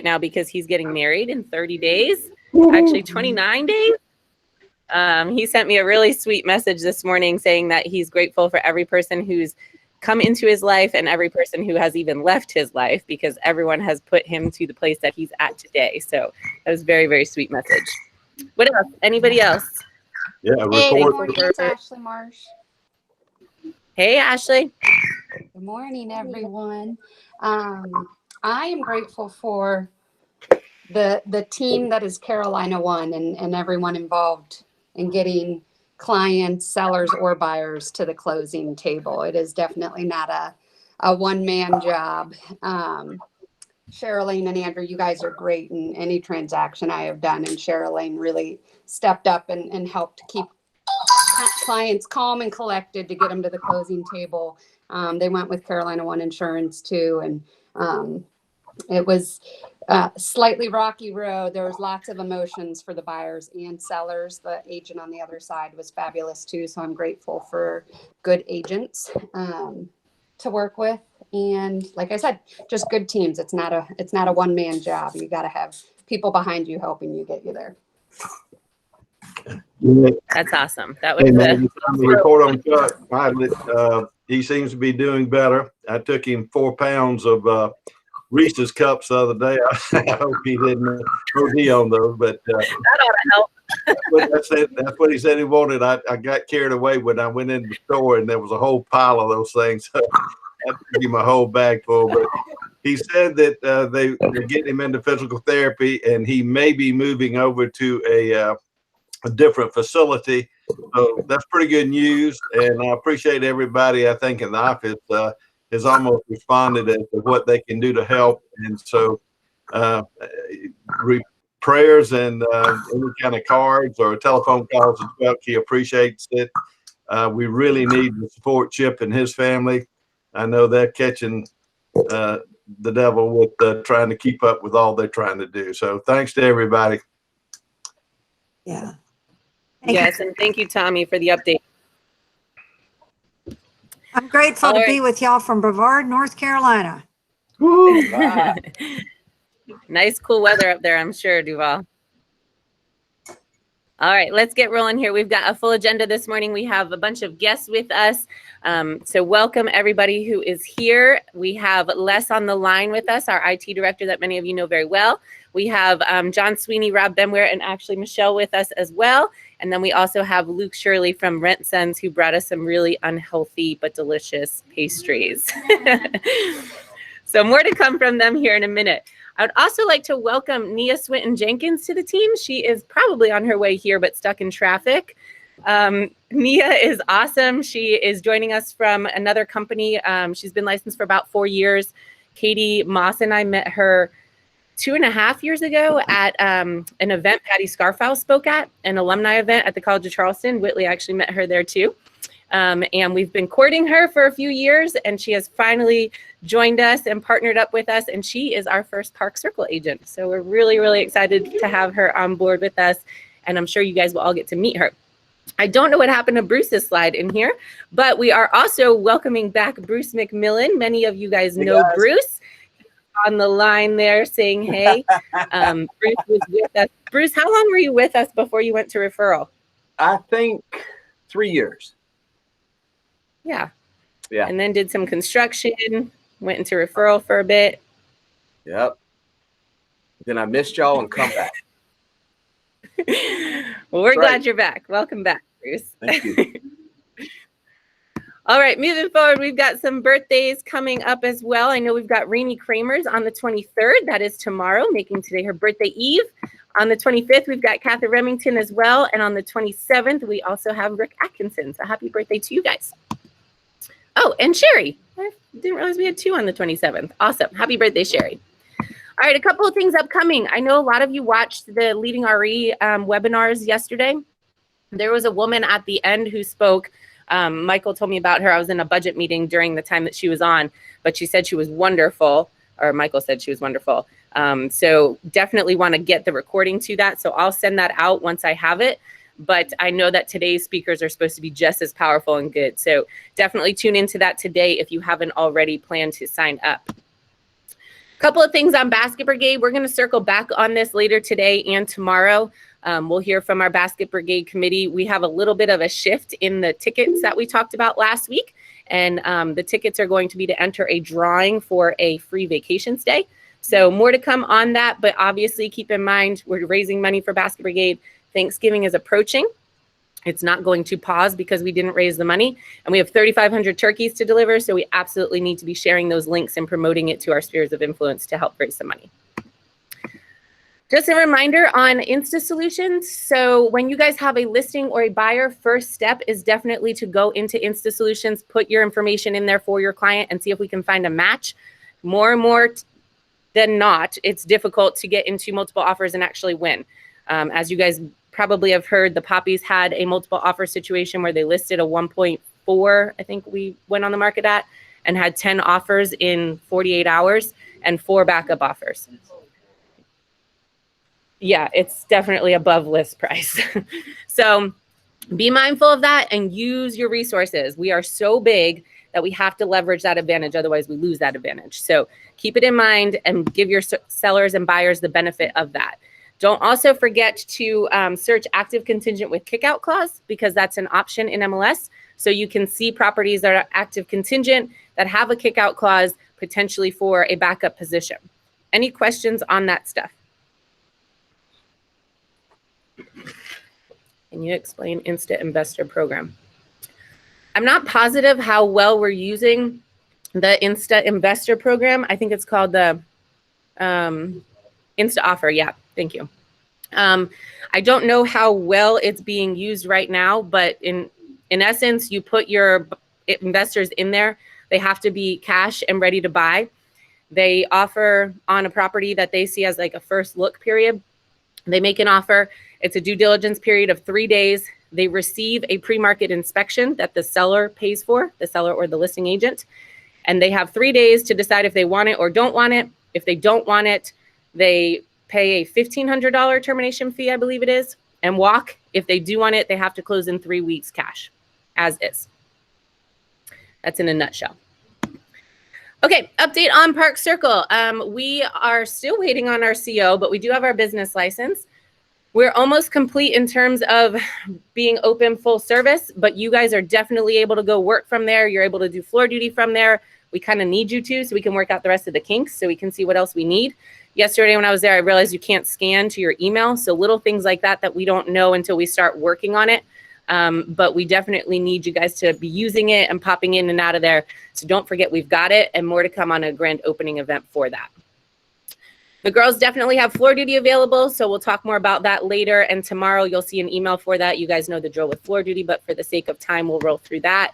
now because he's getting married in 30 days, actually 29 days. He sent me a really sweet message this morning saying that he's grateful for every person who's come into his life and every person who has even left his life, because everyone has put him to the place that he's at today. So that was a very, very sweet message. What else? Anybody else? Yeah, Hey, good record. morning, it's Ashley Marsh. Hey, Ashley. Good morning, everyone. I am grateful for the team that is Carolina One and everyone involved in getting clients, sellers, or buyers to the closing table. It is definitely not a one-man job. Cheryline and Andrew, you guys are great in any transaction I have done, and Cheryline really stepped up and helped keep clients calm and collected to get them to the closing table. They went with Carolina One Insurance too, and it was a slightly rocky road. There was lots of emotions for the buyers and sellers. The agent on the other side was fabulous too, so I'm grateful for good agents to work with. And like I said, just good teams. It's not a one-man job. You got to have people behind you helping you get you there. That's awesome. That Hey, was man, the report on Chuck. He seems to be doing better. I took him 4 pounds of Reese's cups the other day. I hope he didn't OD on those, but that ought to help. that's what he said he wanted. I got carried away when I went into the store, and there was a whole pile of those things. So I had to give him a whole bag full. But he said that they're getting him into physical therapy, and he may be moving over to a different facility. So that's pretty good news. And I appreciate everybody, I think, in the office has almost responded as to what they can do to help. And so prayers and any kind of cards or telephone calls as well. He appreciates it. We really need to support Chip and his family. I know they're catching the devil with trying to keep up with all they're trying to do. So thanks to everybody. Yeah. Yes, and thank you, Tommy, for the update. I'm grateful to be with y'all from Brevard, North Carolina. Nice, cool weather up there, I'm sure, Duval. All right, let's get rolling here. We've got a full agenda this morning. We have a bunch of guests with us. So welcome everybody who is here. We have Les on the line with us, our IT director that many of you know very well. We have John Sweeney, Rob Benware, and actually Michelle with us as well. And then we also have Luke Shirley from Rent Sons, who brought us some really unhealthy but delicious pastries. So more to come from them here in a minute. I would also like to welcome Nia Swinton Jenkins to the team. She is probably on her way here, but stuck in traffic. Nia is awesome. She is joining us from another company. She's been licensed for about 4 years. Katie Moss and I met her 2.5 years ago at an event Patty Scarfowl spoke at, an alumni event at the College of Charleston. Whitley actually met her there too. And we've been courting her for a few years, and she has finally joined us and partnered up with us, and she is our first Park Circle agent. So we're really, really excited to have her on board with us, and I'm sure you guys will all get to meet her. I don't know what happened to Bruce's slide in here, but we are also welcoming back Bruce McMillan. Many of you guys know Bruce. On the line there saying hey. Bruce was with us. Bruce, how long were you with us before you went to referral? I think 3 years. Yeah. And then did some construction, went into referral for a bit. Yep. Then I missed y'all and come back. Well, we're glad you're back. Welcome back, Bruce. Thank you. All right, moving forward, we've got some birthdays coming up as well. I know we've got Rainey Kramers on the 23rd. That is tomorrow, making today her birthday eve. On the 25th, we've got Kathy Remington as well. And on the 27th, we also have Rick Atkinson. So happy birthday to you guys. Oh, and Sherry. I didn't realize we had 2 on the 27th. Awesome. Happy birthday, Sherry. All right, a couple of things upcoming. I know a lot of you watched the Leading RE webinars yesterday. There was a woman at the end who spoke. Michael told me about her. I was in a budget meeting during the time that she was on, but she said she was wonderful, or Michael said she was wonderful. So definitely want to get the recording to that. So I'll send that out once I have it. But I know that today's speakers are supposed to be just as powerful and good. So definitely tune into that today if you haven't already planned to sign up. Couple of things on Basket Brigade. We're going to circle back on this later today and tomorrow. We'll hear from our Basket Brigade committee. We have a little bit of a shift in the tickets that we talked about last week. And the tickets are going to be to enter a drawing for a free vacation stay. So more to come on that. But obviously, keep in mind, we're raising money for Basket Brigade. Thanksgiving is approaching. It's not going to pause because we didn't raise the money. And we have 3,500 turkeys to deliver. So we absolutely need to be sharing those links and promoting it to our spheres of influence to help raise some money. Just a reminder on Insta Solutions. So when you guys have a listing or a buyer, first step is definitely to go into Insta Solutions, put your information in there for your client and see if we can find a match. More and more than not, it's difficult to get into multiple offers and actually win. As you guys probably have heard, the Poppies had a multiple offer situation where they listed a 1.4, I think we went on the market at, and had 10 offers in 48 hours and 4 backup offers. Yeah, it's definitely above list price. So be mindful of that and use your resources. We are so big that we have to leverage that advantage. Otherwise, we lose that advantage. So keep it in mind and give your sellers and buyers the benefit of that. Don't also forget to search active contingent with kickout clause, because that's an option in MLS. So you can see properties that are active contingent that have a kickout clause potentially for a backup position. Any questions on that stuff? Can you explain Insta Investor Program? I'm not positive how well we're using the Insta Investor Program. I think it's called the Insta Offer. Yeah, thank you. I don't know how well it's being used right now, but in essence, you put your investors in there. They have to be cash and ready to buy. They offer on a property that they see as like a first look period. They make an offer. It's a due diligence period of 3 days. They receive a pre-market inspection that the seller pays for, the seller or the listing agent. And they have 3 days to decide if they want it or don't want it. If they don't want it, they pay a $1,500 termination fee, I believe it is, and walk. If they do want it, they have to close in 3 weeks cash, as is. That's in a nutshell. Okay, update on Park Circle. We are still waiting on our CO, but we do have our business license. We're almost complete in terms of being open full service, but you guys are definitely able to go work from there. You're able to do floor duty from there. We kind of need you to, so we can work out the rest of the kinks, so we can see what else we need. Yesterday when I was there, I realized you can't scan to your email. So little things like that that we don't know until we start working on it. But we definitely need you guys to be using it and popping in and out of there. So don't forget we've got it, and more to come on a grand opening event for that. The girls definitely have floor duty available, so we'll talk more about that later. And tomorrow you'll see an email for that. You guys know the drill with floor duty, but for the sake of time, we'll roll through that.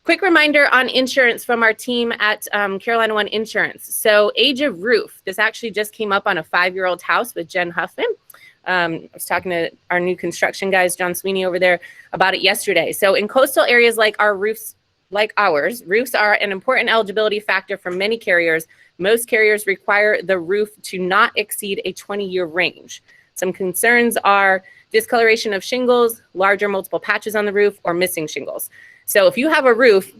Quick reminder on insurance from our team at Carolina One Insurance. So age of roof. This actually just came up on a 5-year-old house with Jen Huffman. I was talking to our new construction guys, John Sweeney over there, about it yesterday. So in coastal areas like ours, roofs are an important eligibility factor for many carriers. Most carriers require the roof to not exceed a 20-year range. Some concerns are discoloration of shingles, larger multiple patches on the roof, or missing shingles. So if you have a roof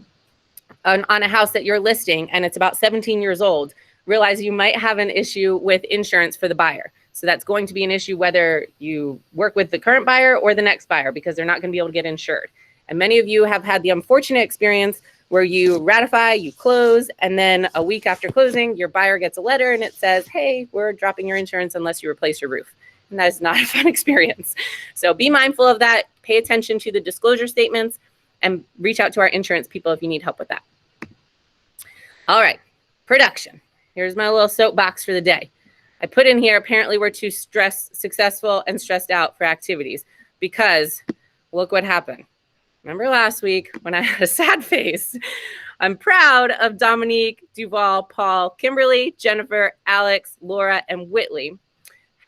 on a house that you're listing and it's about 17 years old, realize you might have an issue with insurance for the buyer. So that's going to be an issue whether you work with the current buyer or the next buyer, because they're not going to be able to get insured. And many of you have had the unfortunate experience where you ratify, you close, and then a week after closing, your buyer gets a letter and it says, hey, we're dropping your insurance unless you replace your roof. And that is not a fun experience. So be mindful of that. Pay attention to the disclosure statements and reach out to our insurance people if you need help with that. All right, production. Here's my little soapbox for the day. I put in here, apparently we're too successful and stressed out for activities, because look what happened. Remember last week when I had a sad face? I'm proud of Dominique, Duval, Paul, Kimberly, Jennifer, Alex, Laura, and Whitley.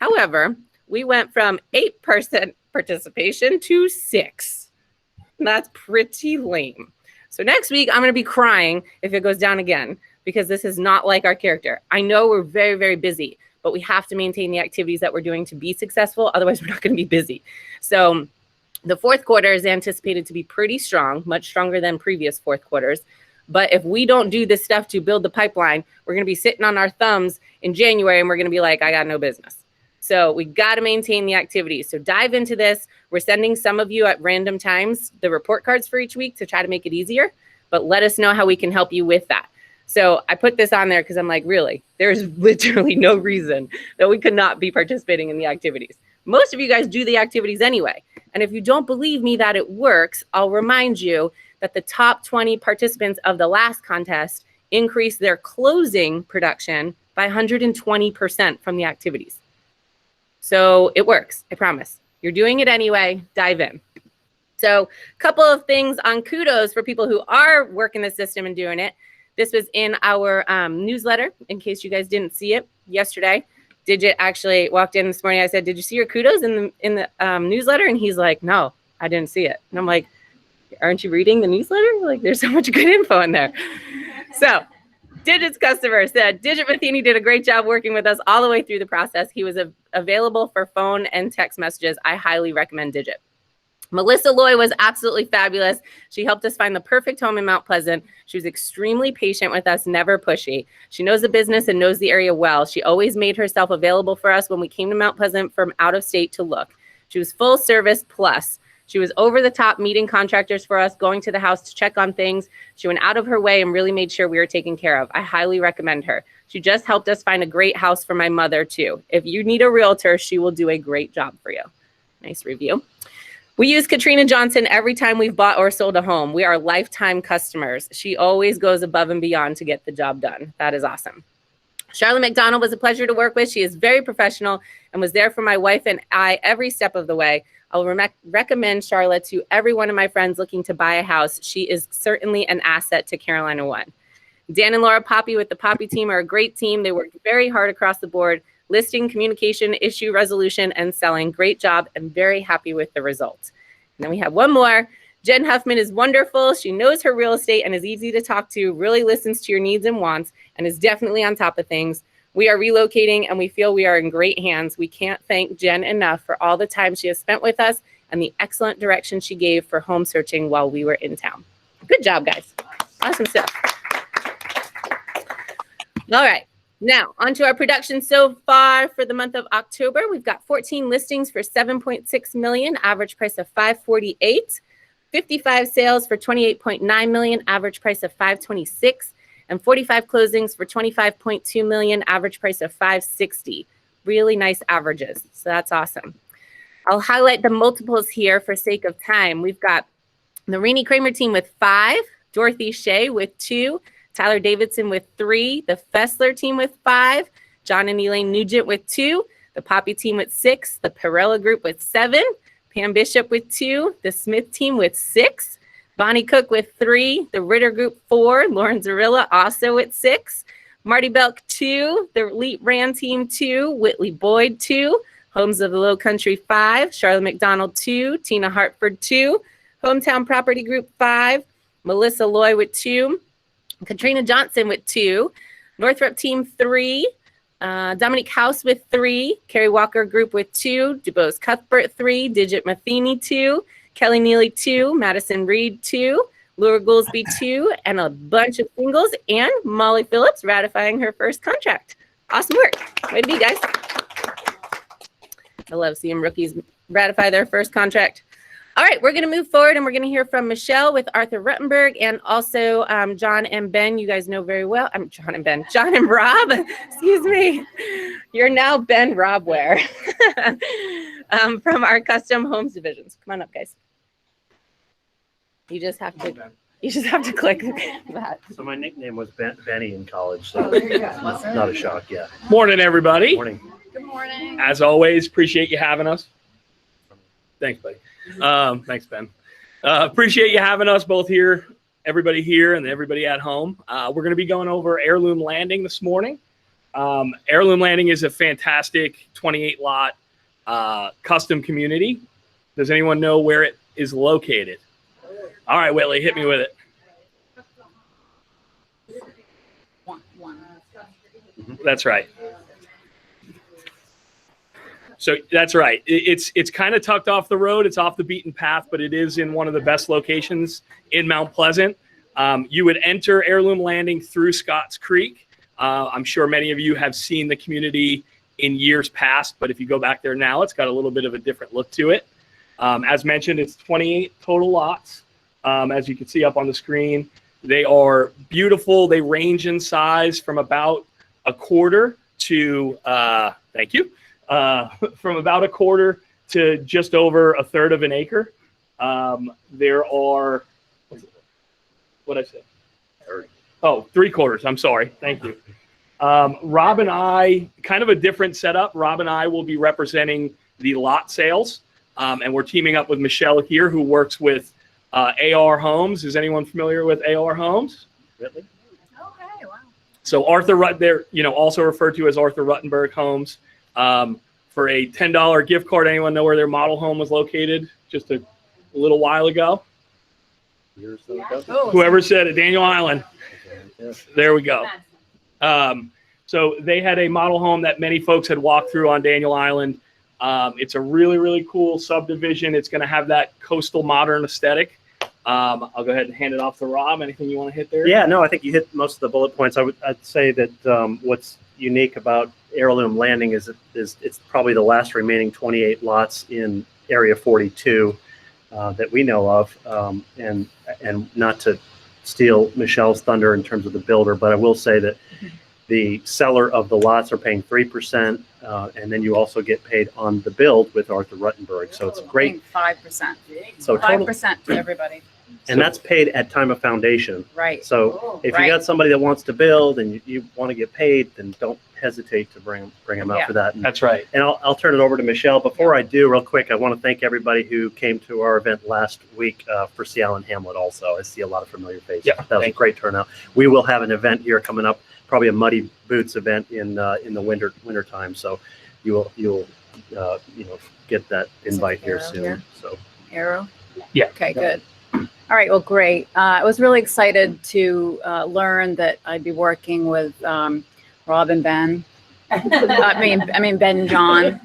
However, we went from 8% participation to 6%. That's pretty lame. So next week, I'm going to be crying if it goes down again, because this is not like our character. I know we're very, very busy, but we have to maintain the activities that we're doing to be successful. Otherwise, we're not going to be busy. So the fourth quarter is anticipated to be pretty strong, much stronger than previous fourth quarters. But if we don't do this stuff to build the pipeline, we're going to be sitting on our thumbs in January and we're going to be like, I got no business. So we got to maintain the activities. So dive into this. We're sending some of you at random times the report cards for each week to try to make it easier, but let us know how we can help you with that. So I put this on there because I'm like, really, there's literally no reason that we could not be participating in the activities. Most of you guys do the activities anyway. And if you don't believe me that it works, I'll remind you that the top 20 participants of the last contest increased their closing production by 120% from the activities. So it works, I promise. You're doing it anyway, dive in. So a couple of things on kudos for people who are working the system and doing it. This was in our newsletter, in case you guys didn't see it yesterday. Digit actually walked in this morning. I said, did you see your kudos in the newsletter? And he's like, no, I didn't see it. And I'm like, aren't you reading the newsletter? Like, there's so much good info in there. So Digit's customer said, Digit Matheny did a great job working with us all the way through the process. He was available for phone and text messages. I highly recommend Digit. Melissa Loy was absolutely fabulous. She helped us find the perfect home in Mount Pleasant. She was extremely patient with us, never pushy. She knows the business and knows the area well. She always made herself available for us when we came to Mount Pleasant from out of state to look. She was full service plus. She was over the top meeting contractors for us, going to the house to check on things. She went out of her way and really made sure we were taken care of. I highly recommend her. She just helped us find a great house for my mother too. If you need a realtor, she will do a great job for you. Nice review. We use Katrina Johnson every time we've bought or sold a home. We are lifetime customers. She always goes above and beyond to get the job done. That is awesome. Charlotte McDonald was a pleasure to work with. She is very professional and was there for my wife and I every step of the way. I will recommend Charlotte to every one of my friends looking to buy a house. She is certainly an asset to Carolina One. Dan and Laura Poppy with the Poppy team are a great team. They worked very hard across the board. Listing, communication, issue resolution, and selling. Great job and very happy with the results. And then we have one more. Jen Huffman is wonderful. She knows her real estate and is easy to talk to, really listens to your needs and wants, and is definitely on top of things. We are relocating and we feel we are in great hands. We can't thank Jen enough for all the time she has spent with us and the excellent direction she gave for home searching while we were in town. Good job, guys. Awesome stuff. All right. Now, on to our production so far for the month of October. We've got 14 listings for $7.6 million, average price of $548. 55 sales for $28.9 million, average price of $526. And 45 closings for $25.2 million, average price of $560. Really nice averages. So that's awesome. I'll highlight the multiples here for sake of time. We've got the Renee Kramer team with 5, Dorothy Shea with 2, Tyler Davidson with 3, the Fessler team with 5, John and Elaine Nugent with 2, the Poppy team with 6, the Perella group with 7, Pam Bishop with 2, the Smith team with 6, Bonnie Cook with 3, the Ritter group 4, Lauren Zarilla also with 6, Marty Belk 2, the Elite Brand team 2, Whitley Boyd 2, Homes of the Low Country 5, Charlotte McDonald 2, Tina Hartford 2, Hometown Property Group 5, Melissa Loy with 2, Katrina Johnson with 2, Northrop Team 3, Dominique House with 3, Carrie Walker Group with 2, DuBose Cuthbert 3, Digit Matheny 2, Kelly Neely 2, Madison Reed 2, Laura Goolsby 2, and a bunch of singles, and Molly Phillips ratifying her first contract. Awesome work. Way to be, guys. I love seeing rookies ratify their first contract. All right, we're going to move forward and we're going to hear from Michelle with Arthur Ruttenberg and also John and Ben. You guys know very well. I'm John and Ben. John and Rob. Excuse me. You're now Ben Robware from our custom homes divisions. Come on up, guys. You just have to click that. So my nickname was Benny in college. So not a shock. Yeah. Morning, everybody. Morning. Good morning. As always, appreciate you having us. Thanks, buddy. Thanks, Ben. Appreciate you having us both here, everybody here and everybody at home. We're going to be going over Heirloom Landing this morning. Heirloom Landing is a fantastic 28-lot custom community. Does anyone know where it is located? All right, Whitley, hit me with it. That's right. So that's right. It's kind of tucked off the road. It's off the beaten path, but it is in one of the best locations in Mount Pleasant. You would enter Heirloom Landing through Scotts Creek. I'm sure many of you have seen the community in years past, but if you go back there now, it's got a little bit of a different look to it. As mentioned, it's 28 total lots. As you can see up on the screen, they are beautiful. They range in size from about a quarter to, thank you, from about a quarter to just over a third of an acre. There are, what I say? Oh, 3/4. I'm sorry. Thank you. Rob and I, kind of a different setup. Rob and I will be representing the lot sales, and we're teaming up with Michelle here, who works with AR Homes. Is anyone familiar with AR Homes? Really? Okay, wow. So they're also referred to as Arthur Ruttenberg Homes. For a $10 gift card, anyone know where their model home was located just a little while ago? Years ago? Oh, Whoever said it, Daniel Island. Yeah. There we go. So they had a model home that many folks had walked through on Daniel Island. It's a really, really cool subdivision. It's going to have that coastal modern aesthetic. I'll go ahead and hand it off to Rob. Anything you want to hit there? Yeah, no, I think you hit most of the bullet points. I'd say that what's unique about Heirloom Landing is it's probably the last remaining 28 lots in Area 42 that we know of, and not to steal Michelle's thunder in terms of the builder, but I will say that the seller of the lots are paying 3%, and then you also get paid on the build with Arthur Ruttenberg. So it's great. 5%. So total, 5% to everybody. and that's paid at time of foundation. Right. So if Right. you got somebody that wants to build and you want to get paid, then don't hesitate to bring them out Yeah. for that. That's right. And I'll turn it over to Michelle. Before I do, real quick, I want to thank everybody who came to our event last week for Sea Island Hamlet also. I see a lot of familiar faces. Yeah, that was a great turnout. We will have an event here coming up, probably a Muddy Boots event in the winter time. So you'll get that invite here Arrow soon. here? So Arrow? Yeah. Okay, good. All right, well, great. I was really excited to learn that I'd be working with Rob and Ben. I mean Ben and John.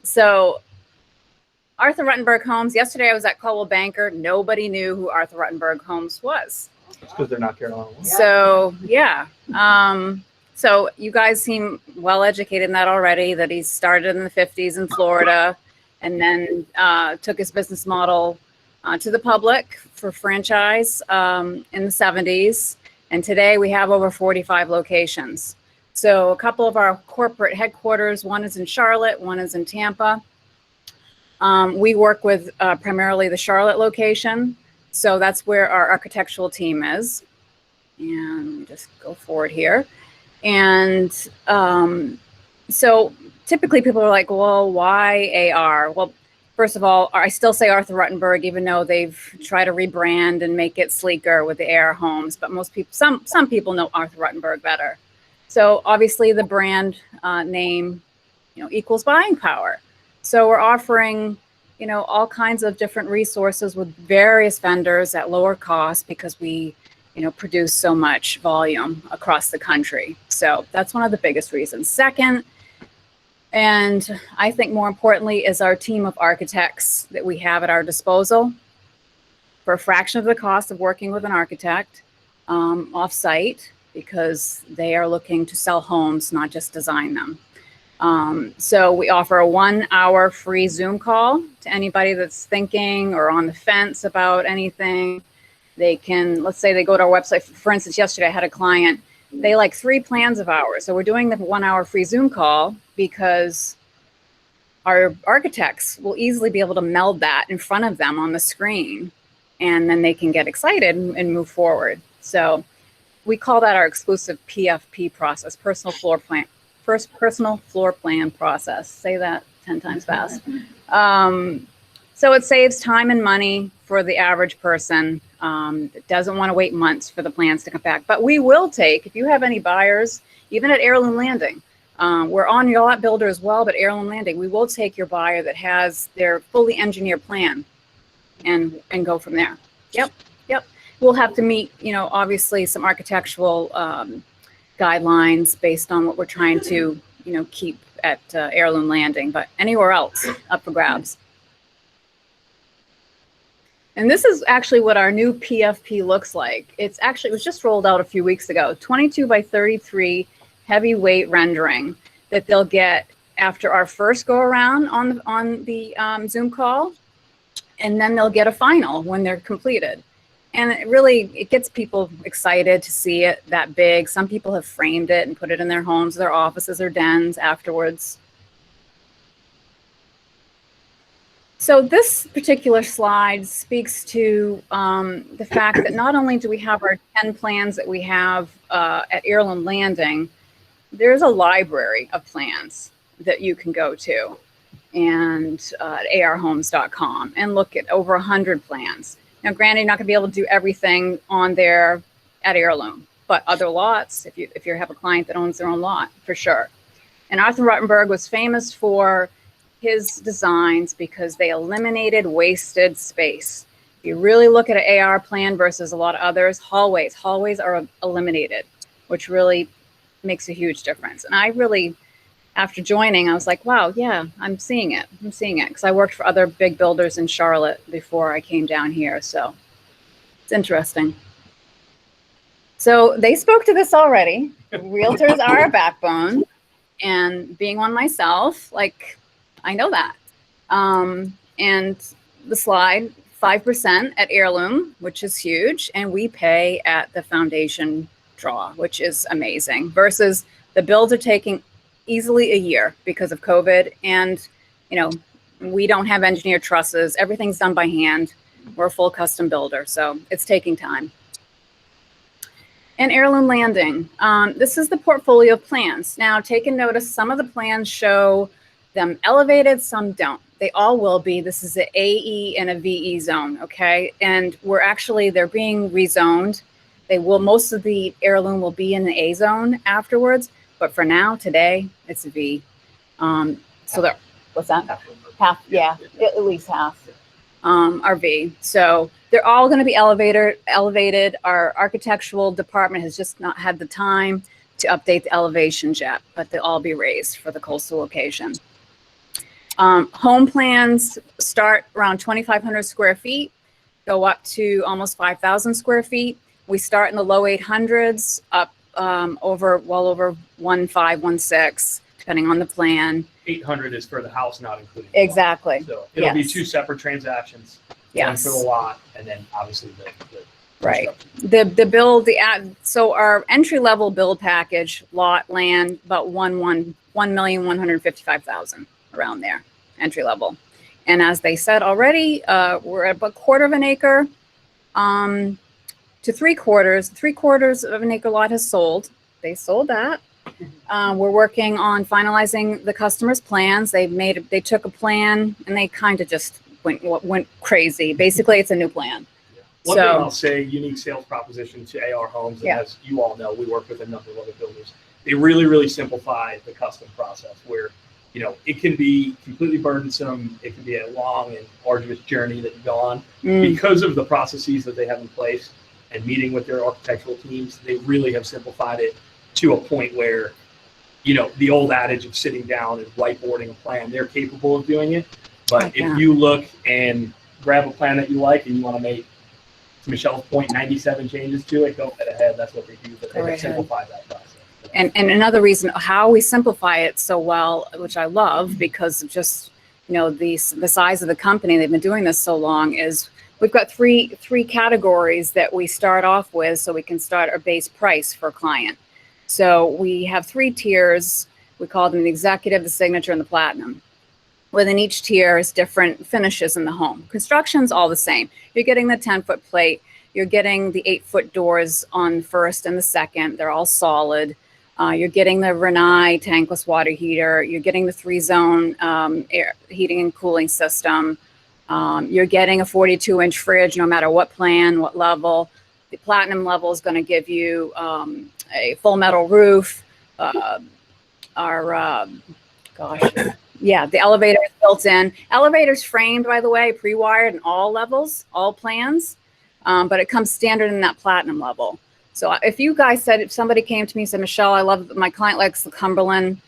So Arthur Ruttenberg Homes, yesterday I was at Coldwell Banker. Nobody knew who Arthur Ruttenberg Homes was. It's because they're not Carolina. So yeah. So you guys seem well educated in that already, that he started in the 50s in Florida and then took his business model to the public for franchise in the 70s. And today we have over 45 locations. So a couple of our corporate headquarters, one is in Charlotte, one is in Tampa. We work with primarily the Charlotte location. So that's where our architectural team is. And let me just go forward here. And so typically people are like, well, why AR? Well, first of all, I still say Arthur Ruttenberg, even though they've tried to rebrand and make it sleeker with the AR Homes. But most people, some people know Arthur Ruttenberg better. So obviously the brand name, equals buying power. So we're offering, all kinds of different resources with various vendors at lower cost because we, produce so much volume across the country. So that's one of the biggest reasons. Second, and I think more importantly, is our team of architects that we have at our disposal for a fraction of the cost of working with an architect off-site, because they are looking to sell homes, not just design them. So we offer a 1-hour free Zoom call to anybody that's thinking or on the fence about anything. They can, let's say they go to our website. For instance, yesterday I had a client, they like 3 plans of ours. So we're doing the 1-hour free Zoom call because our architects will easily be able to meld that in front of them on the screen, and then they can get excited and move forward. So we call that our exclusive PFP process, personal floor plan process. Say that 10 times fast. So it saves time and money for the average person that doesn't want to wait months for the plans to come back. But we will take, if you have any buyers, even at Heirloom Landing, we're on your lot builder as well, but Heirloom Landing, we will take your buyer that has their fully engineered plan and go from there. Yep. We'll have to meet, obviously some architectural guidelines based on what we're trying to, keep at Heirloom Landing, but anywhere else up for grabs. And this is actually what our new PFP looks like. It was just rolled out a few weeks ago, 22 by 33 heavyweight rendering that they'll get after our first go around on the Zoom call. And then they'll get a final when they're completed. And it gets people excited to see it that big. Some people have framed it and put it in their homes, their offices, or dens afterwards. So this particular slide speaks to the fact that not only do we have our 10 plans that we have at Heirloom Landing, there's a library of plans that you can go to and at arhomes.com and look at over 100 plans. Now, granted, you're not going to be able to do everything on there at Heirloom, but other lots, if you have a client that owns their own lot, for sure. And Arthur Ruttenberg was famous for his designs because they eliminated wasted space. If you really look at an AR plan versus a lot of others, hallways are eliminated, which really makes a huge difference. And I really, after joining, I was like, wow, yeah, I'm seeing it because I worked for other big builders in Charlotte before I came down here. So it's interesting. So they spoke to this already. Realtors are a backbone, and being one myself, like, I know that. And the slide, 5% at Heirloom, which is huge. And we pay at the foundation draw, which is amazing, versus the builds are taking easily a year because of COVID. And, we don't have engineered trusses. Everything's done by hand. We're a full custom builder, so it's taking time. And Heirloom Landing, this is the portfolio of plans. Now, take a notice, some of the plans show them elevated, some don't. They all will be. This is an AE and a VE zone, okay? And they're being rezoned. Most of the Heirloom will be in the A zone afterwards, but for now, today, it's a V. What's that? Half, yeah, at least half are V. So they're all going to be elevated. Our architectural department has just not had the time to update the elevations yet, but they'll all be raised for the coastal location. Home plans start around 2,500 square feet, go up to almost 5,000 square feet. We start in the low 800s, up over 1.5, 1.6, depending on the plan. 800 is for the house, not including. Exactly. So it'll be two separate transactions. Yes. One for the lot, and then obviously the right. So our entry level build package, lot, land, about 1,155,000 around there, entry level. And as they said already, we're at about 1/4 acre to 3/4. 3/4 of an acre lot has sold. They sold that. We're working on finalizing the customer's plans. They took a plan and they kind of just went crazy. Basically, it's a new plan. One thing I'll say, unique sales proposition to AR Homes, and as you all know, we work with a number of other builders. They really, really simplify the custom process where, it can be completely burdensome. It can be a long and arduous journey that you go on. Because of the processes that they have in place and meeting with their architectural teams, they really have simplified it to a point where, the old adage of sitting down and whiteboarding a plan, they're capable of doing it. But if you look and grab a plan that you like and you want to make, to Michelle's point, 97 changes to it, go ahead. That's what they do, but they simplify that process. And another reason how we simplify it so well, which I love because of just, the size of the company, they've been doing this so long, is we've got three categories that we start off with so we can start our base price for a client. So we have 3 tiers. We call them the executive, the signature, and the platinum. Within each tier is different finishes in the home. Construction's all the same. You're getting the 10-foot plate. You're getting the 8-foot doors on the first and the second. They're all solid. You're getting the Rinnai tankless water heater. You're getting the 3-zone air heating and cooling system. You're getting a 42-inch fridge, no matter what plan, what level. The platinum level is going to give you a full metal roof. The elevator is built in. Elevator's framed, by the way, pre-wired in all levels, all plans, but it comes standard in that platinum level. So if somebody came to me and said, Michelle, my client likes the Cumberland,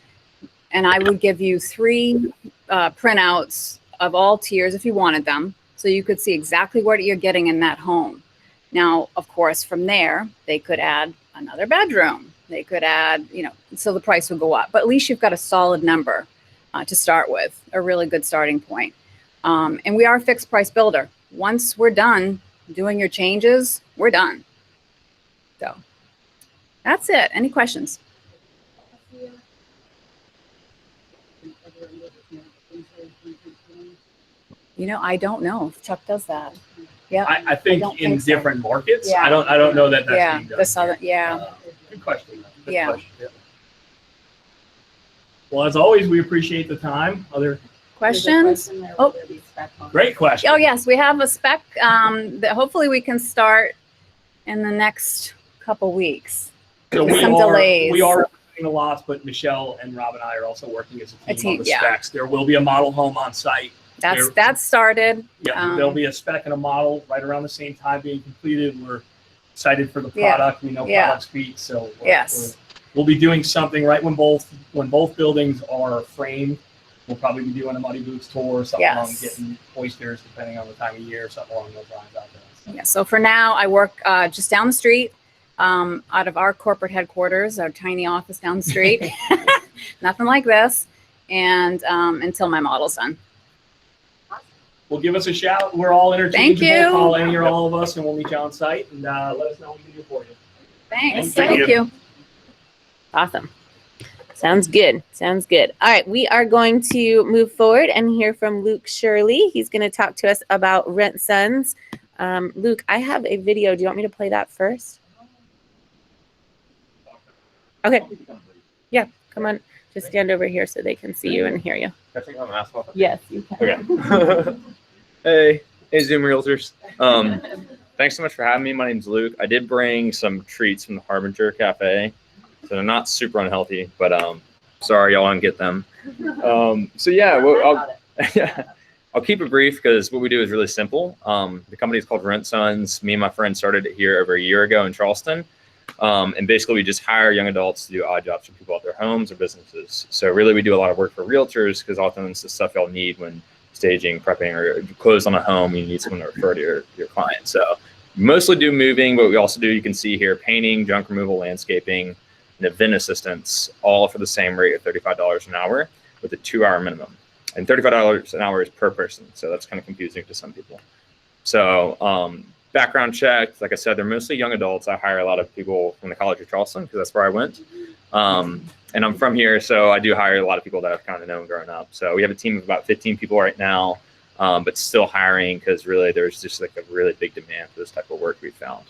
and I would give you 3 printouts of all tiers if you wanted them. So you could see exactly what you're getting in that home. Now, of course, from there, they could add another bedroom. They could add, so the price would go up. But at least you've got a solid number to start with, a really good starting point. And we are a fixed price builder. Once we're done doing your changes, we're done. So that's it. Any questions? I don't know if Chuck does that. Yeah. I think don't in think so. different markets. Yeah. I don't know that that's Yeah. being done. The southern, yeah. Good question. Good Yeah. question. Well, as always, we appreciate the time. Other Questions? Oh. great question. Oh, yes, we have a spec that hopefully we can start in the next couple weeks. So With some delays. We are doing the lots, but Michelle and Rob and I are also working as a team on the yeah. specs. There will be a model home on site. That's started. Yeah, there'll be a spec and a model right around the same time being completed. We're excited for the Yeah. product. We know Yeah. product speed, so Yes. we'll be doing something right when both buildings are framed. We'll probably be doing a Muddy Boots tour, something Yes. along getting oysters, depending on the time of year, something along those lines out there. So. Yeah, so for now, I work just down the street out of our corporate headquarters, our tiny office down the street. Nothing like this. And until my model's done. Well, give us a shout. We're all interchangeable. Thank you. Call any or all of us, and we'll meet you on site. And let us know what we can do for you. Thanks. Thank Thank you. Awesome. Sounds good. Sounds good. All right, we are going to move forward and hear from Luke Shirley. He's going to talk to us about Rent Sons. Luke, I have a video. Do you want me to play that first? Okay. Yeah, come on. Just stand over here so they can see you and hear you. Can I take my mask off? Yes, you can. Okay. Hey, Zoom Realtors. Thanks so much for having me. My name's Luke. I did bring some treats from the Harbinger Cafe. So they're not super unhealthy, but sorry, y'all didn't get them. So yeah, I'll keep it brief because what we do is really simple. The company is called Rent Sons. Me and my friend started it here over a year ago in Charleston. And basically we just hire young adults to do odd jobs for people at their homes or businesses. So really we do a lot of work for realtors because often it's the stuff y'all need when staging, prepping, or close on a home. You need someone to refer to your client. So mostly do moving, but we also do, you can see here, painting, junk removal, landscaping, and event assistance, all for the same rate of $35 an hour with a 2-hour minimum. And $35 an hour is per person. So that's kind of confusing to some people. So background checks, like I said, they're mostly young adults. I hire a lot of people from the College of Charleston because that's where I went. And I'm from here, so I do hire a lot of people that I've kind of known growing up. So we have a team of about 15 people right now, but still hiring because really there's just like a really big demand for this type of work we found.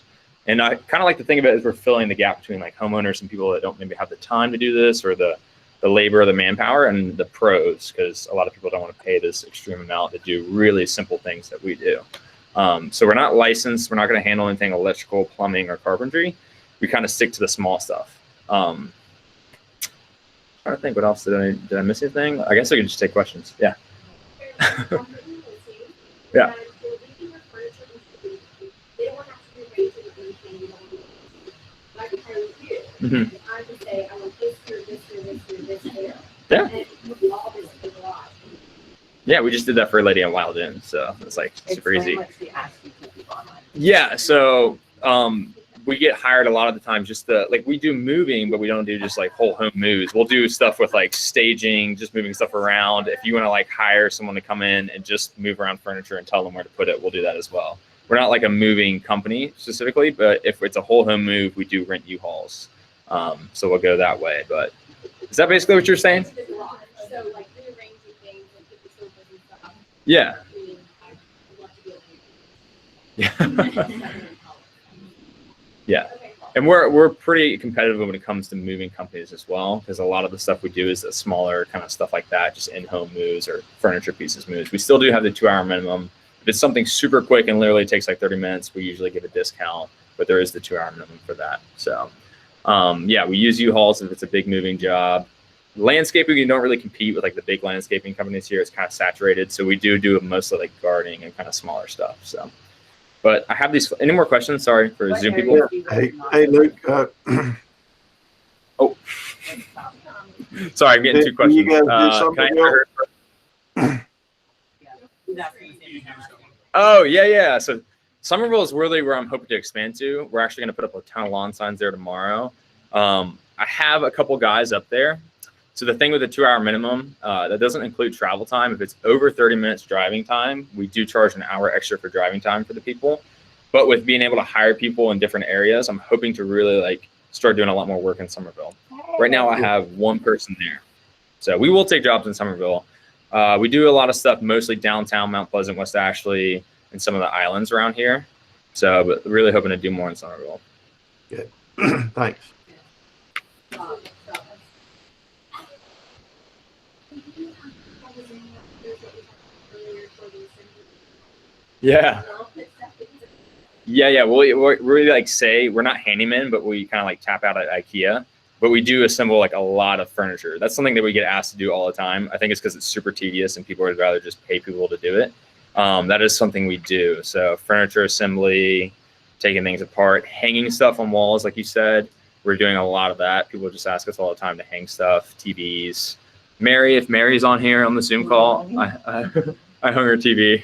And I kind of like to think of it as we're filling the gap between like homeowners and people that don't maybe have the time to do this or the labor or the manpower and the pros, because a lot of people don't want to pay this extreme amount to do really simple things that we do. So we're not licensed. We're not going to handle anything electrical, plumbing, or carpentry. We kind of stick to the small stuff. Trying to think what else did I miss anything? I guess I could just take questions. Yeah. Yeah. Mm-hmm. Yeah. Yeah, we just did that for a lady in Wild Inn, so it's like super easy. Yeah, so we get hired a lot of the time just to, like, we do moving, but we don't do just like whole home moves. We'll do stuff with like staging, just moving stuff around. If you want to like hire someone to come in and just move around furniture and tell them where to put it, we'll do that as well. We're not like a moving company specifically, but if it's a whole home move, we do rent U-Hauls. So we'll go that way. But is that basically what you're saying? Yeah. Yeah. Yeah. And we're pretty competitive when it comes to moving companies as well, because a lot of the stuff we do is the smaller kind of stuff like that, just in-home moves or furniture pieces moves. We still do have the 2-hour minimum. If it's something super quick and literally takes like 30 minutes, we usually give a discount, but there is the 2-hour minimum for that. So yeah, we use U-Hauls if it's a big moving job. Landscaping, you don't really compete with like the big landscaping companies here. It's kind of saturated. So we do mostly like gardening and kind of smaller stuff. So, but I have these, any more questions? Sorry for Zoom people. Hey, Luke. Oh, sorry, I'm getting 2 questions. You guys do Can I something answer her? Oh, yeah. So Somerville is really where I'm hoping to expand to. We're actually going to put up a ton of lawn signs there tomorrow. I have a couple guys up there. So the thing with the 2-hour minimum, that doesn't include travel time. If it's over 30 minutes driving time, we do charge an hour extra for driving time for the people. But with being able to hire people in different areas, I'm hoping to really like start doing a lot more work in Somerville. Right now I have one person there. So we will take jobs in Somerville. We do a lot of stuff, mostly downtown, Mount Pleasant, West Ashley, and some of the islands around here. So, but really hoping to do more in Somerville. Good. Thanks. Yeah. Yeah. We're really like say we're not handymen, but we kind of like tap out at IKEA. But we do assemble like a lot of furniture. That's something that we get asked to do all the time. I think it's because it's super tedious and people would rather just pay people to do it. That is something we do. So furniture assembly, taking things apart, hanging stuff on walls, like you said. We're doing a lot of that. People just ask us all the time to hang stuff, TVs. Mary, if Mary's on here on the Zoom call, I hung her TV.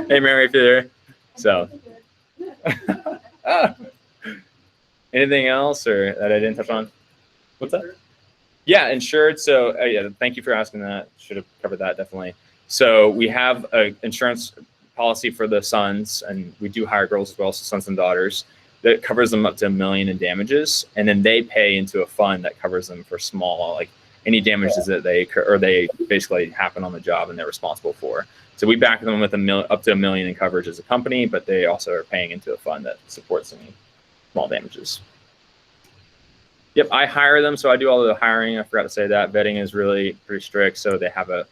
Hey, Mary, if you're there. So, anything else or that I didn't touch on? What's that? Yeah, insured. So, yeah, thank you for asking that. Should have covered that definitely. So we have an insurance policy for the sons, and we do hire girls as well, so sons and daughters, that covers them up to $1 million in damages, and then they pay into a fund that covers them for small, like any damages that they basically happen on the job and they're responsible for. So we back them with up to $1 million in coverage as a company, but they also are paying into a fund that supports any small damages. Yep, I hire them, so I do all the hiring. I forgot to say that. Vetting is really pretty strict, so they have a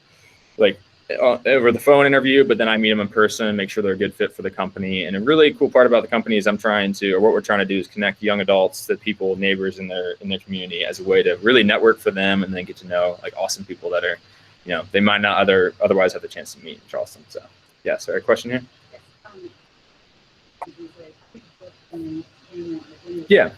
over the phone interview, but then I meet them in person, make sure they're a good fit for the company. And a really cool part about the company is what we're trying to do is connect young adults to people, neighbors in their community as a way to really network for them and then get to know like awesome people that are, they might not otherwise have the chance to meet in Charleston. So yeah, sorry, question here? Yeah.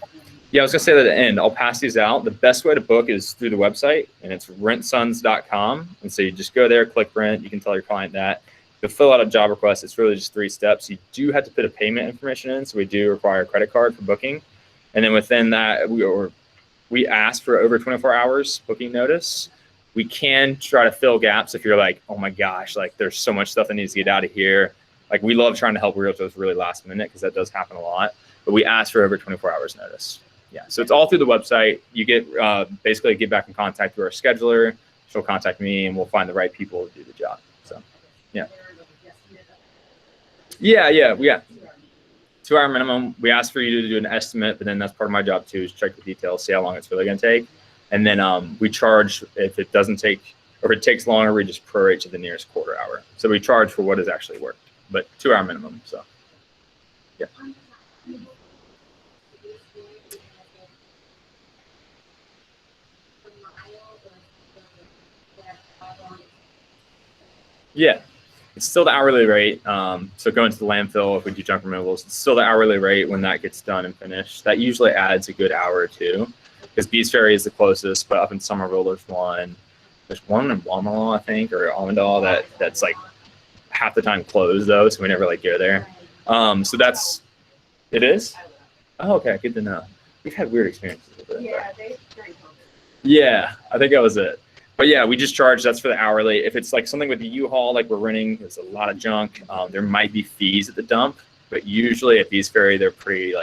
Yeah, I was gonna say that at the end. I'll pass these out. The best way to book is through the website, and it's rentsons.com. And so you just go there, click rent. You can tell your client that. You'll fill out a job request. It's really just 3 steps. You do have to put a payment information in, so we do require a credit card for booking. And then within that, we ask for over 24 hours booking notice. We can try to fill gaps if you're like, oh my gosh, like there's so much stuff that needs to get out of here. Like we love trying to help realtors really last minute because that does happen a lot. But we ask for over 24 hours notice. Yeah, so it's all through the website. You get basically get back in contact with our scheduler. She'll contact me, and we'll find the right people to do the job. So, yeah. Yeah. 2-hour minimum. We ask for you to do an estimate, but then that's part of my job too, is check the details, see how long it's really going to take, and then we charge if it doesn't take, or if it takes longer, we just prorate to the nearest quarter hour. So we charge for what is actually worked, but 2-hour minimum. So, yeah. Yeah, it's still the hourly rate. So going to the landfill, if we do junk removals, it's still the hourly rate when that gets done and finished. That usually adds a good hour or two because Bees Ferry is the closest, but up in Somerville, there's one in Wamala, I think, or Almondale that's like half the time closed though. So we never like go there. So it is? Oh, okay. Good to know. We've had weird experiences with it. Yeah, I think that was it. But yeah, we just charge, that's for the hourly. If it's like something with the U-Haul, like we're renting, there's a lot of junk. There might be fees at the dump, but usually at Bees Ferry, they're pretty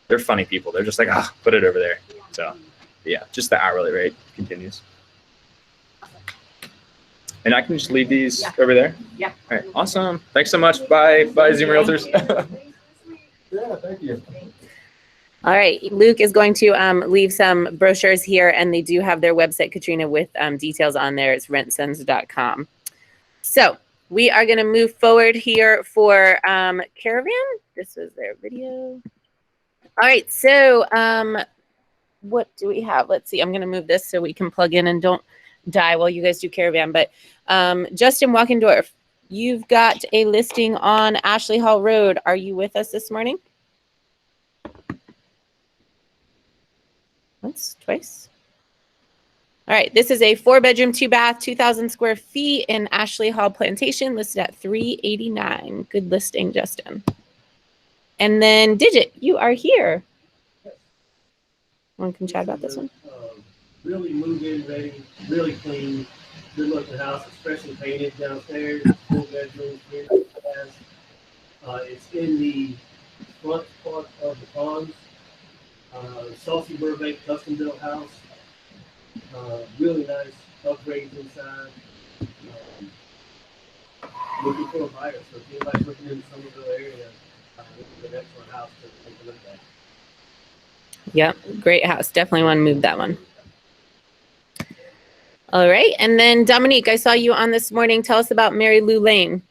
they're funny people. They're just like, put it over there. So yeah, just the hourly rate continues. And I can just leave these over there? Yeah. All right, awesome. Thanks so much. Bye, Zoom Realtors. Yeah, thank you. All right, Luke is going to leave some brochures here, and they do have their website, Katrina, with details on there. It's rentsons.com. So we are going to move forward here for Caravan. This was their video. All right, so what do we have? Let's see. I'm going to move this so we can plug in and don't die while you guys do Caravan. But Justin Walkendorf, you've got a listing on Ashley Hall Road. Are you with us this morning? Once, twice. All right, this is a 4-bedroom, 2-bath, 2,000 square feet in Ashley Hall Plantation, listed at $389. Good listing, Justin. And then Digit, you are here. One can chat about this one. Really moved in ready, really clean, good looking house, especially painted downstairs, 4 bedrooms, it's in the front part of the ponds. Saucy Burbank custom built house. Really nice upgrades inside. Looking for a buyer, so if anybody's looking in the Somerville area, it's an excellent house to take a look at. Yep, great house. Definitely want to move that one. All right, and then Dominique, I saw you on this morning. Tell us about Mary Lou Lane.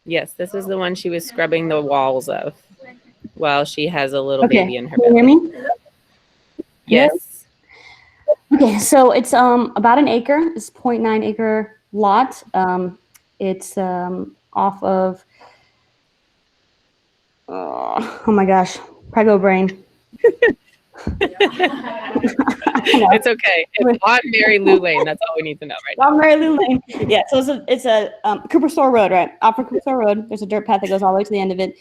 Yes, this is the one she was scrubbing the walls of while she has a little baby in her belly. Can you hear me? Yes. Okay, so it's about an acre. It's 0.9 acre lot. It's off of oh my gosh, Prego brain. It's okay. It's on Mary Lou Lane. That's all we need to know right now. On Mary Lou Lane. Yeah, so it's a Cooper Store Road, right? Off of Cooper Store Road. There's a dirt path that goes all the way to the end of it.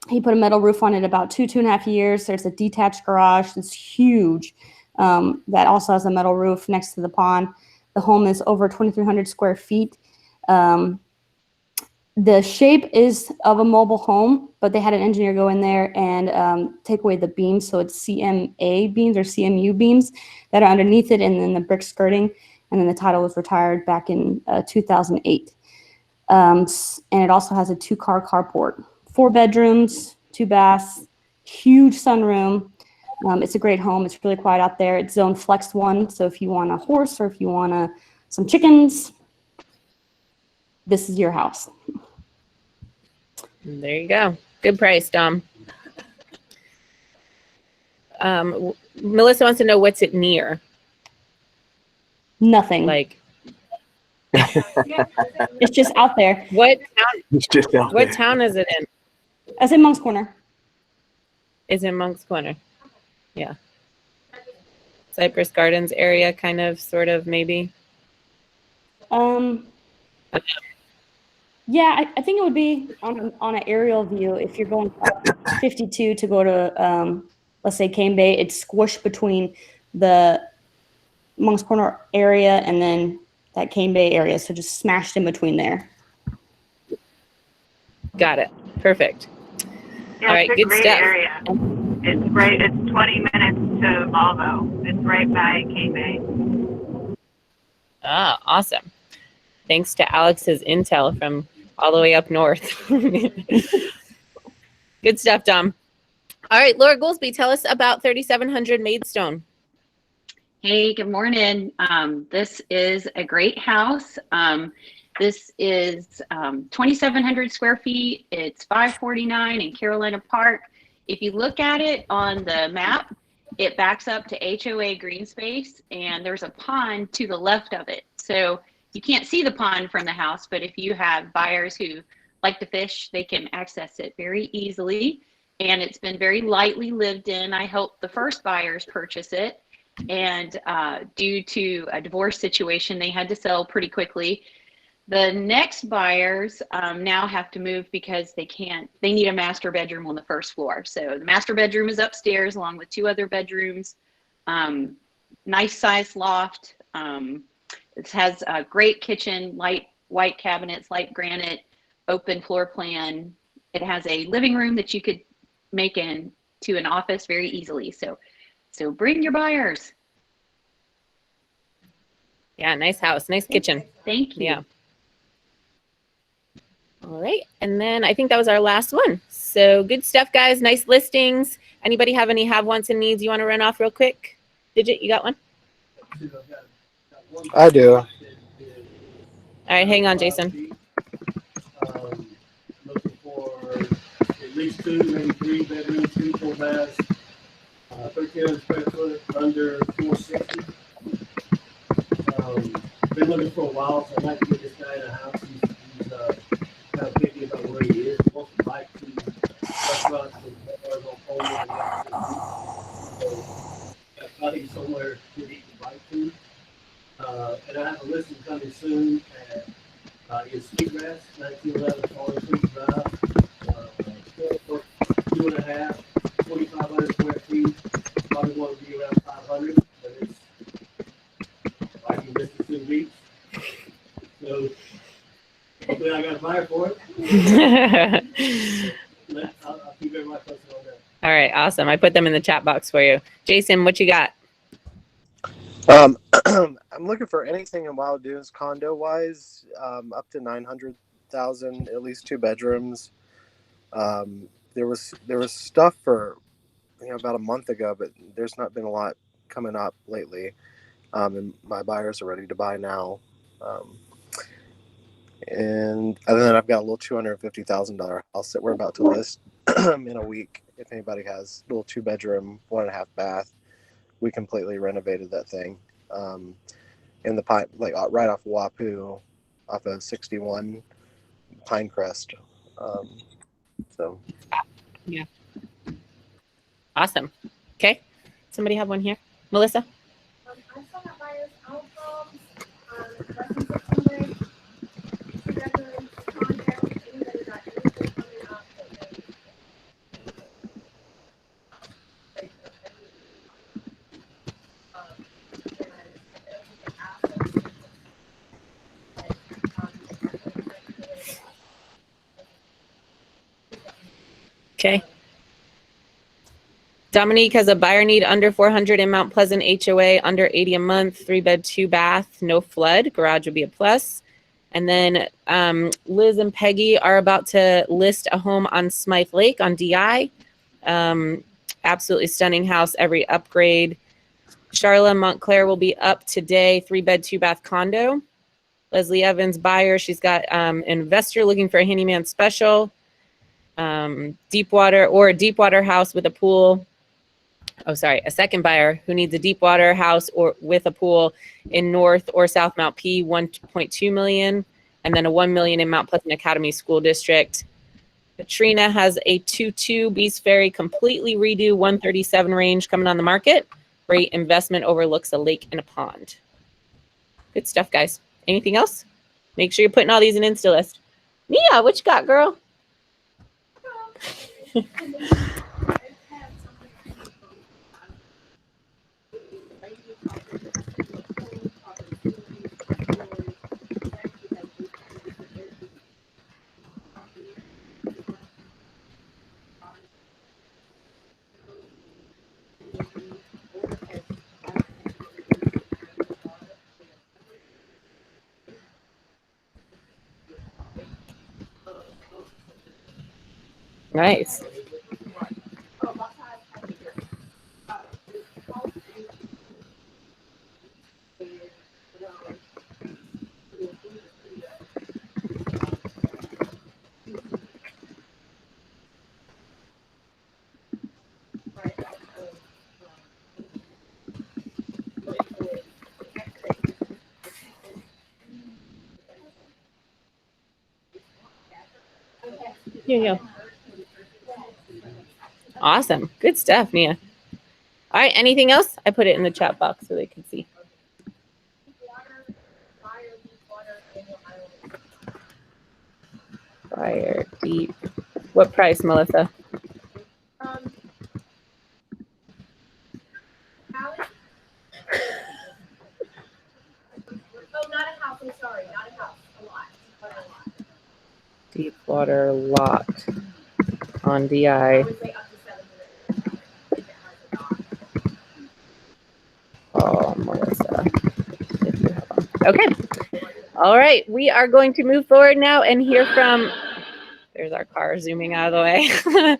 He put a metal roof on it about 2.5 years. There's a detached garage that's huge that also has a metal roof next to the pond. The home is over 2,300 square feet. The shape is of a mobile home, but they had an engineer go in there and take away the beams. So it's CMA beams or CMU beams that are underneath it, and then the brick skirting. And then the title was retired back in 2008. And it also has a 2-car carport, 4 bedrooms, 2 baths, huge sunroom. It's a great home. It's really quiet out there. It's zone flexed 1. So if you want a horse or if you want some chickens, this is your house. There you go. Good price, Dom. Melissa wants to know what's it near. Nothing. Like, it's just out there. What town? It's just out What there. town is it in? I say Monk's Corner. Is in Monk's Corner. Yeah. Cypress Gardens area, kind of, sort of, maybe. Yeah, I think it would be on an aerial view. If you're going from 52 to go to, let's say, Cane Bay, it's squished between the Monk's Corner area and then that Cane Bay area. So just smashed in between there. Got it. Perfect. Yeah, All right, it's a good great stuff. area. It's 20 minutes to Volvo. It's right by Cane Bay. Ah, awesome. Thanks to Alex's intel from all the way up north. Good stuff, Dom. All right, Laura Goolsby, tell us about 3700 Maidstone. Hey, good morning. This is a great house. This is 2,700 square feet. It's 549 in Carolina Park. If you look at it on the map, it backs up to HOA green space, and there's a pond to the left of it. So you can't see the pond from the house, but if you have buyers who like to fish, they can access it very easily. And it's been very lightly lived in. I helped the first buyers purchase it. And due to a divorce situation, they had to sell pretty quickly. The next buyers now have to move because they need a master bedroom on the first floor. So the master bedroom is upstairs along with 2 other bedrooms, nice size loft. It has a great kitchen, light white cabinets, light granite, open floor plan. It has a living room that you could make into an office very easily. So bring your buyers. Yeah, nice house, nice kitchen. Thank you. Yeah. All right, and then I think that was our last one. So good stuff, guys. Nice listings. Anybody have any have wants and needs you want to run off real quick? Digit, you got one? I do. All right, hang on, Jason. Looking for at least 2, maybe 3 bedrooms, 2 full baths, 1,300 square foot, under 460. Been looking for a while, so I'd like to get this guy in a house. He's kind of picky about where he is. He wants to bike to restaurants and bars on Coleman and I think somewhere to eat the bike to. And I have a listing coming soon at is Sweetgrass, 1911 Falling Creek Drive. 2.5, 2,500 square feet. Probably want to be around 500, but it's like in just 2 weeks. So hopefully I got a buyer for it. I'll keep everybody posted on that. All right, awesome. I put them in the chat box for you. Jason, what you got? I'm looking for anything in Wild Dunes condo wise, up to 900,000, at least 2 bedrooms. There was stuff for about a month ago, but there's not been a lot coming up lately. And my buyers are ready to buy now. And other than that, I've got a little $250,000 house that we're about to list in a week. If anybody has a little 2-bedroom, 1.5 bath, we completely renovated that thing. In the pine, like right off Wapoo, off of 61 Pinecrest. So yeah, awesome. Okay, somebody have one here, Melissa. I saw that buyer's outcomes, less than 600, 2 bedrooms, content, anybody got anything coming up that they Okay. Dominique has a buyer need under 400 in Mount Pleasant HOA, under 80 a month, 3-bed, 2-bath, no flood. Garage would be a plus. And then Liz and Peggy are about to list a home on Smythe Lake on DI. Absolutely stunning house, every upgrade. Charla Montclair will be up today, 3-bed, 2-bath condo. Leslie Evans, buyer. She's got an investor looking for a handyman special. Deepwater or a deepwater house with a pool. Oh, sorry, a second buyer who needs a deepwater house or with a pool in North or South Mount P, 1.2 million, and then a 1 million in Mount Pleasant Academy School District. Katrina has a 2-2 Beast Ferry completely redo 137 range coming on the market. Great investment, overlooks a lake and a pond. Good stuff, guys. Anything else? Make sure you're putting all these in Insta list. Nia, what you got, girl? Nice. Yeah. Awesome. Good stuff, Nia. All right. Anything else? I put it in the chat box so they can see. Fire deep. What price, Melissa? not a house, I'm sorry, not a house, a lot, but a lot. Deepwater lot on DI. Oh, Melissa. Okay. All right. We are going to move forward now and hear from, there's our car zooming out of the way.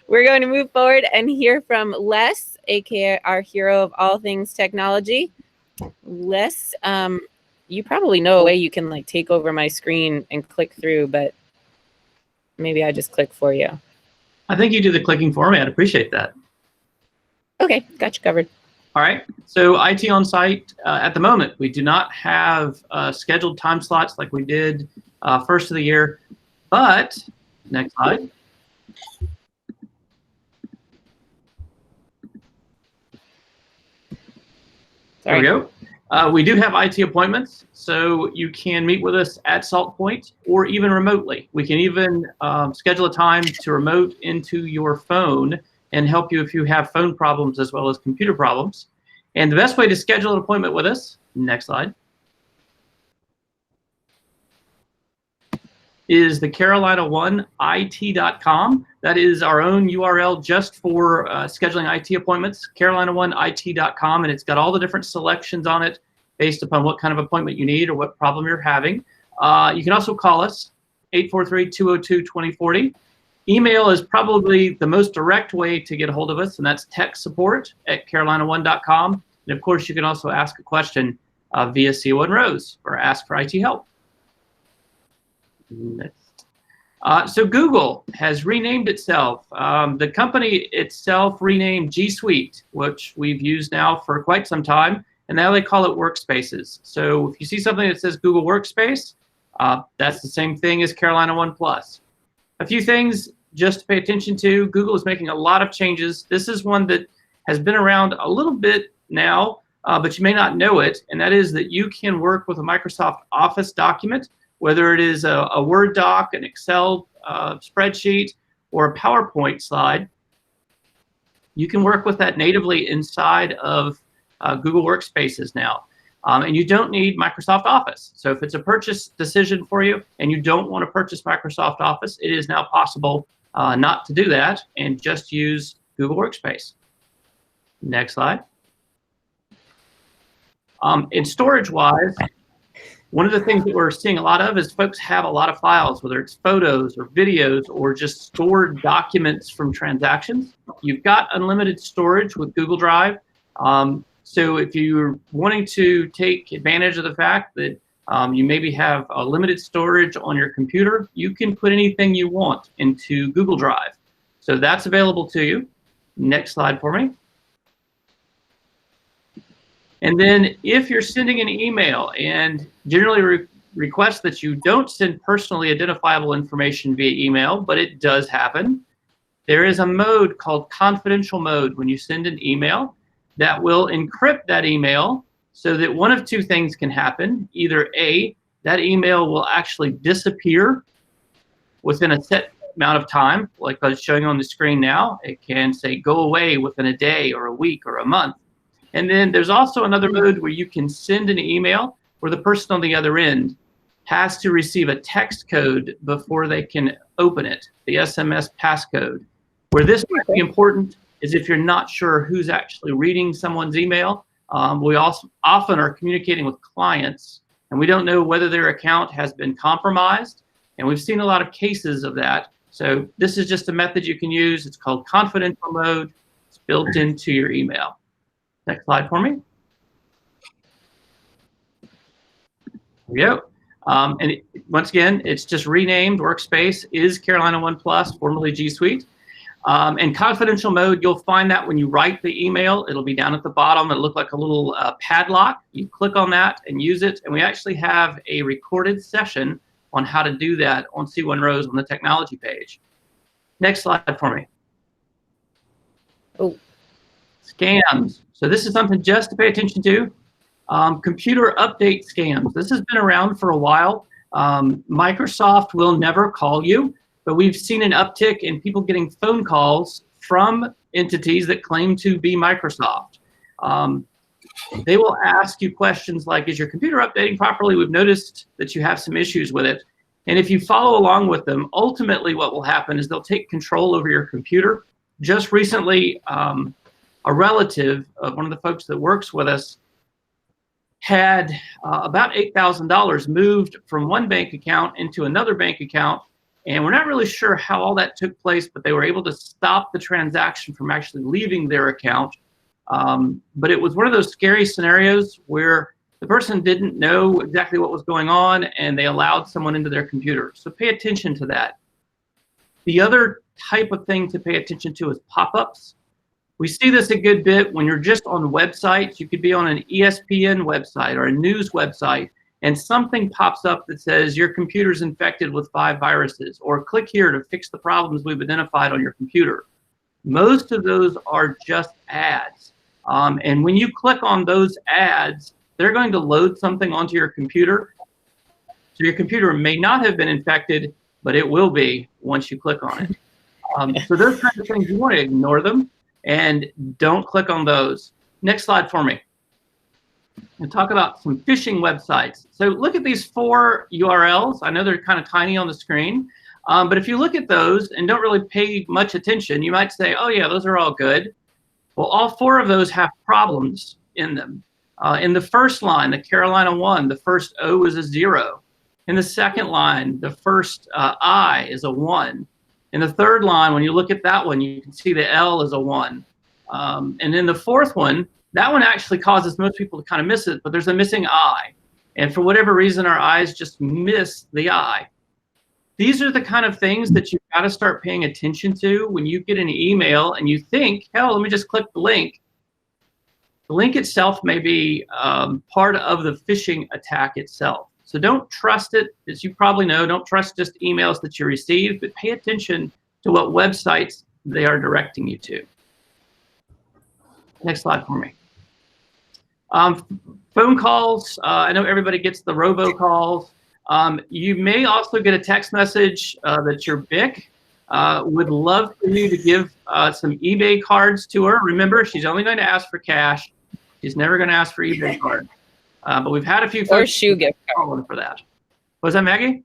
We're going to move forward and hear from Les, aka our hero of all things technology. Les, you probably know a way you can like take over my screen and click through, but maybe I just click for you. I think you do the clicking for me. I'd appreciate that. Okay, got you covered. All right. So IT on site at the moment, we do not have scheduled time slots like we did first of the year. But next slide. There we go. We do have IT appointments, so you can meet with us at Salt Point or even remotely. We can even schedule a time to remote into your phone and help you if you have phone problems as well as computer problems. And the best way to schedule an appointment with us, next slide, is the Carolina1IT.com. That is our own URL just for scheduling IT appointments, Carolina1IT.com, and it's got all the different selections on it based upon what kind of appointment you need or what problem you're having. You can also call us, 843-202-2040. Email is probably the most direct way to get a hold of us, and that's techsupport@carolina1.com. And of course, you can also ask a question via CO1 Rose or ask for IT help. Next. So Google has renamed itself. The company itself renamed G Suite, which we've used now for quite some time, and now they call it Workspaces. So if you see something that says Google Workspace, that's the same thing as Carolina One Plus. A few things just to pay attention to. Google is making a lot of changes. This is one that has been around a little bit now, but you may not know it, and that is that you can work with a Microsoft Office document, whether it is a Word doc, an Excel spreadsheet, or a PowerPoint slide. You can work with that natively inside of Google Workspaces now. And you don't need Microsoft Office. So if it's a purchase decision for you and you don't want to purchase Microsoft Office, it is now possible not to do that and just use Google Workspace. Next slide. In storage-wise, one of the things that we're seeing a lot of is folks have a lot of files, whether it's photos or videos or just stored documents from transactions. You've got unlimited storage with Google Drive. So if you're wanting to take advantage of the fact that you maybe have a limited storage on your computer, you can put anything you want into Google Drive. So that's available to you. Next slide for me. And then if you're sending an email and generally request that you don't send personally identifiable information via email, but it does happen, there is a mode called confidential mode when you send an email that will encrypt that email so that one of two things can happen. Either A, that email will actually disappear within a set amount of time, like I was showing on the screen now. It can say go away within a day or a week or a month. And then there's also another mode where you can send an email where the person on the other end has to receive a text code before they can open it, the SMS passcode. Where this might be important is if you're not sure who's actually reading someone's email. We also often are communicating with clients and we don't know whether their account has been compromised. And we've seen a lot of cases of that. So this is just a method you can use. It's called confidential mode. It's built into your email. Next slide for me. There we go. Once again, it's just renamed. Workspace is Carolina One Plus, formerly G Suite. And confidential mode, you'll find that when you write the email, it'll be down at the bottom. It'll look like a little padlock. You click on that and use it. And we actually have a recorded session on how to do that on C1 Rose on the technology page. Next slide for me. Oh. Scams. So this is something just to pay attention to. Computer update scams. This has been around for a while. Microsoft will never call you, but we've seen an uptick in people getting phone calls from entities that claim to be Microsoft. They will ask you questions like, is your computer updating properly? We've noticed that you have some issues with it. And if you follow along with them, ultimately what will happen is they'll take control over your computer. Just recently, a relative of one of the folks that works with us had about $8,000 moved from one bank account into another bank account. And we're not really sure how all that took place, but they were able to stop the transaction from actually leaving their account. But it was one of those scary scenarios where the person didn't know exactly what was going on and they allowed someone into their computer. So pay attention to that. The other type of thing to pay attention to is pop-ups. We see this a good bit when you're just on websites. You could be on an ESPN website or a news website, and something pops up that says your computer's infected with 5 viruses, or click here to fix the problems we've identified on your computer. Most of those are just ads. And when you click on those ads, they're going to load something onto your computer. So your computer may not have been infected, but it will be once you click on it. So those kinds of things, you want to ignore them and don't click on those. Next slide for me. And talk about some phishing websites. So look at these 4 URLs. I know they're kind of tiny on the screen, but if you look at those and don't really pay much attention, you might say, oh yeah, those are all good. Well, all 4 of those have problems in them. In the first line, the Carolina 1, the first O is a 0. In the second line, the first I is a 1. In the third line, when you look at that one, you can see the L is a 1. And in the fourth one, that one actually causes most people to kind of miss it, but there's a missing I. And for whatever reason, our eyes just miss the I. These are the kind of things that you've got to start paying attention to when you get an email and you think, hell, let me just click the link. The link itself may be part of the phishing attack itself. So don't trust it. As you probably know, don't trust just emails that you receive, but pay attention to what websites they are directing you to. Next slide for me. Phone calls. I know everybody gets the robocalls. You may also get a text message that your BIC would love for you to give some eBay cards to her. Remember, she's only going to ask for cash. She's never going to ask for eBay cards. But we've had a few folks or shoe gift card for that. Was that Maggie?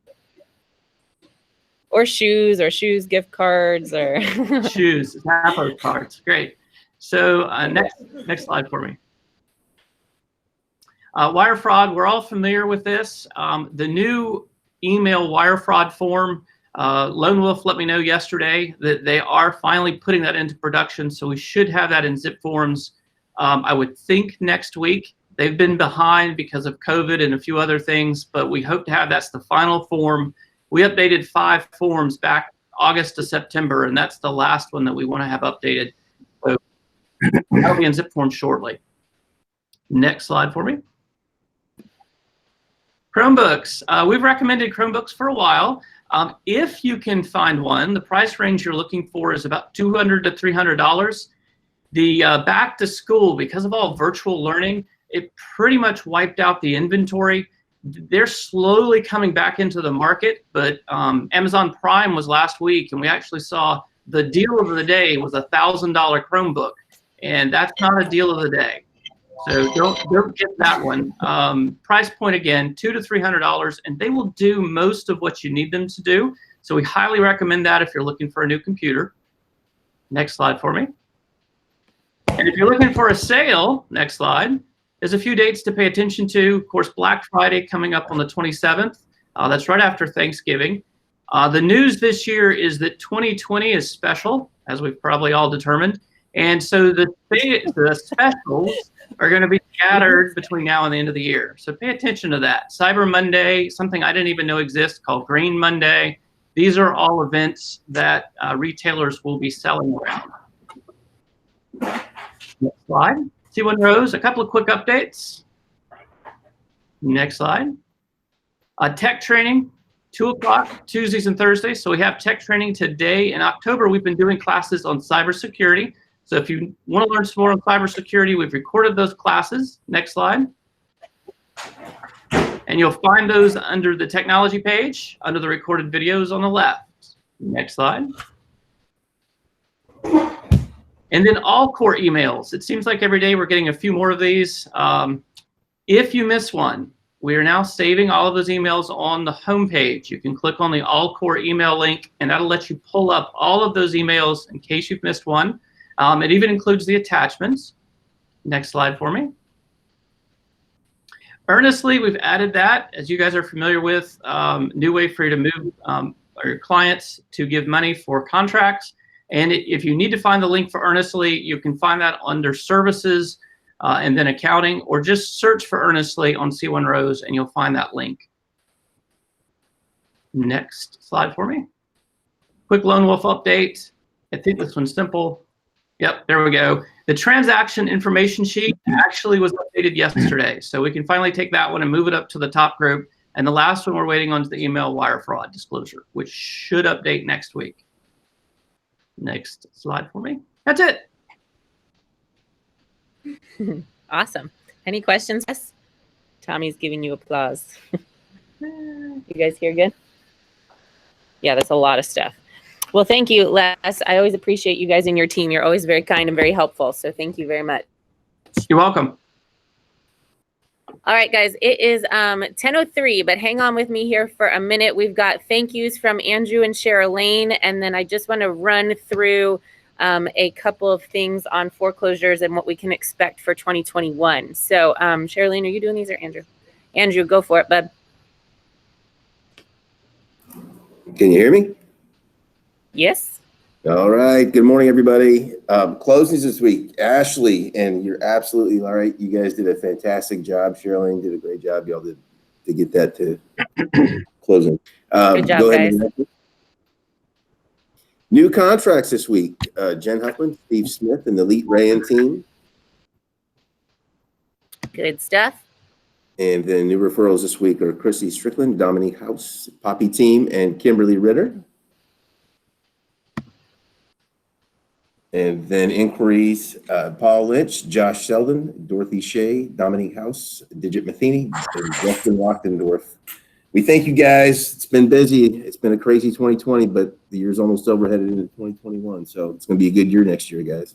Or shoes gift cards or shoes, Zappos cards. Great. So next slide for me. Wire fraud, we're all familiar with this. The new email wire fraud form, Lone Wolf let me know yesterday that they are finally putting that into production, so we should have that in zip forms, I would think next week. They've been behind because of COVID and a few other things, but we hope to have that's the final form. We updated 5 forms back August to September, and that's the last one that we want to have updated. So that'll be in zip form shortly. Next slide for me. Chromebooks. We've recommended Chromebooks for a while. If you can find one, the price range you're looking for is about $200 to $300. The back to school, because of all virtual learning, it pretty much wiped out the inventory. They're slowly coming back into the market, but Amazon Prime was last week, and we actually saw the deal of the day was a $1,000 Chromebook, and that's not a deal of the day. So don't get that one. Price point again, $200 to $300, and they will do most of what you need them to do. So we highly recommend that if you're looking for a new computer. Next slide for me. And if you're looking for a sale, next slide. There's a few dates to pay attention to. Of course, Black Friday coming up on the 27th. That's right after Thanksgiving. The news this year is that 2020 is special, as we've probably all determined. And so the specials are going to be scattered between now and the end of the year. So pay attention to that. Cyber Monday, something I didn't even know exists called Green Monday. These are all events that retailers will be selling around. Next slide. C1 Rose, a couple of quick updates. Next slide. Tech training, 2 o'clock, Tuesdays and Thursdays. So we have tech training today. In October, we've been doing classes on cybersecurity. So if you want to learn some more on cybersecurity, we've recorded those classes. Next slide. And you'll find those under the technology page, under the recorded videos on the left. Next slide. And then all core emails. It seems like every day we're getting a few more of these. If you miss one, we are now saving all of those emails on the home page. You can click on the all core email link, and that'll let you pull up all of those emails in case you've missed one. It even includes the attachments. Next slide for me. Earnestly, we've added that, as you guys are familiar with, new way for you to move your clients to give money for contracts. And if you need to find the link for Earnestly, you can find that under Services and then Accounting, or just search for Earnestly on C1 Rose and you'll find that link. Next slide for me. Quick Lone Wolf update. I think this one's simple. Yep, there we go. The transaction information sheet actually was updated yesterday. So we can finally take that one and move it up to the top group. And the last one we're waiting on is the email wire fraud disclosure, which should update next week. Next slide for me. That's it. Awesome. Any questions? Yes. Tommy's giving you applause. You guys hear good? Yeah, that's a lot of stuff. Well, thank you, Les. I always appreciate you guys and your team. You're always very kind and very helpful. So thank you very much. You're welcome. All right, guys, it is 10:03, but hang on with me here for a minute. We've got thank yous from Andrew and Cheryl, and then I just want to run through a couple of things on foreclosures and what we can expect for 2021. So, Cheryl, are you doing these or Andrew? Andrew, go for it, bud. Can you hear me? Yes. All right. Good morning, everybody. Closings this week. Ashley, and you're absolutely all right. You guys did a fantastic job. Cheryl did a great job. Y'all did to get that to closing. Good job, guys. New contracts this week. Jen Huffman, Steve Smith, and the Elite Rayan team. Good stuff. And then new referrals this week are Chrissy Strickland, Dominique House, Poppy team, and Kimberly Ritter. And then inquiries, Paul Lynch, Josh Sheldon, Dorothy Shea, Dominique House, Digit Matheny, and Justin Wachtendorf. We thank you guys. It's been busy. It's been a crazy 2020, but the year's almost over, headed into 2021. So it's going to be a good year next year, guys.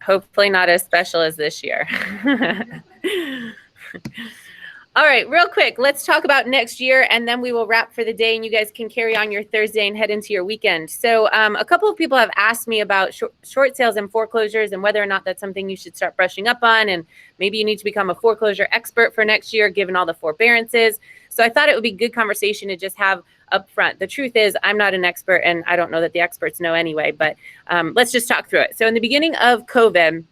Hopefully not as special as this year. All right, real quick, let's talk about next year, and then we will wrap for the day, and you guys can carry on your Thursday and head into your weekend. So a couple of people have asked me about short sales and foreclosures and whether or not that's something you should start brushing up on, and maybe you need to become a foreclosure expert for next year, given all the forbearances. So I thought it would be good conversation to just have up front. The truth is, I'm not an expert, and I don't know that the experts know anyway, but let's just talk through it. So in the beginning of COVID,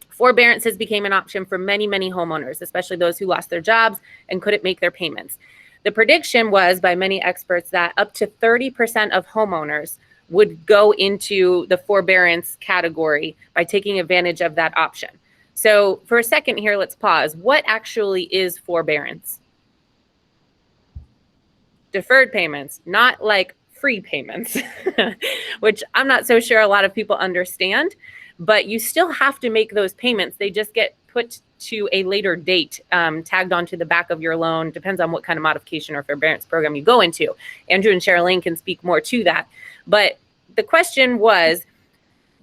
forbearances became an option for many, many homeowners, especially those who lost their jobs and couldn't make their payments. The prediction was by many experts that up to 30% of homeowners would go into the forbearance category by taking advantage of that option. So for a second here, let's pause. What actually is forbearance? Deferred payments, not like free payments, which I'm not so sure a lot of people understand. But you still have to make those payments. They just get put to a later date, tagged onto the back of your loan. Depends on what kind of modification or forbearance program you go into. Andrew and Cheryl can speak more to that. But the question was,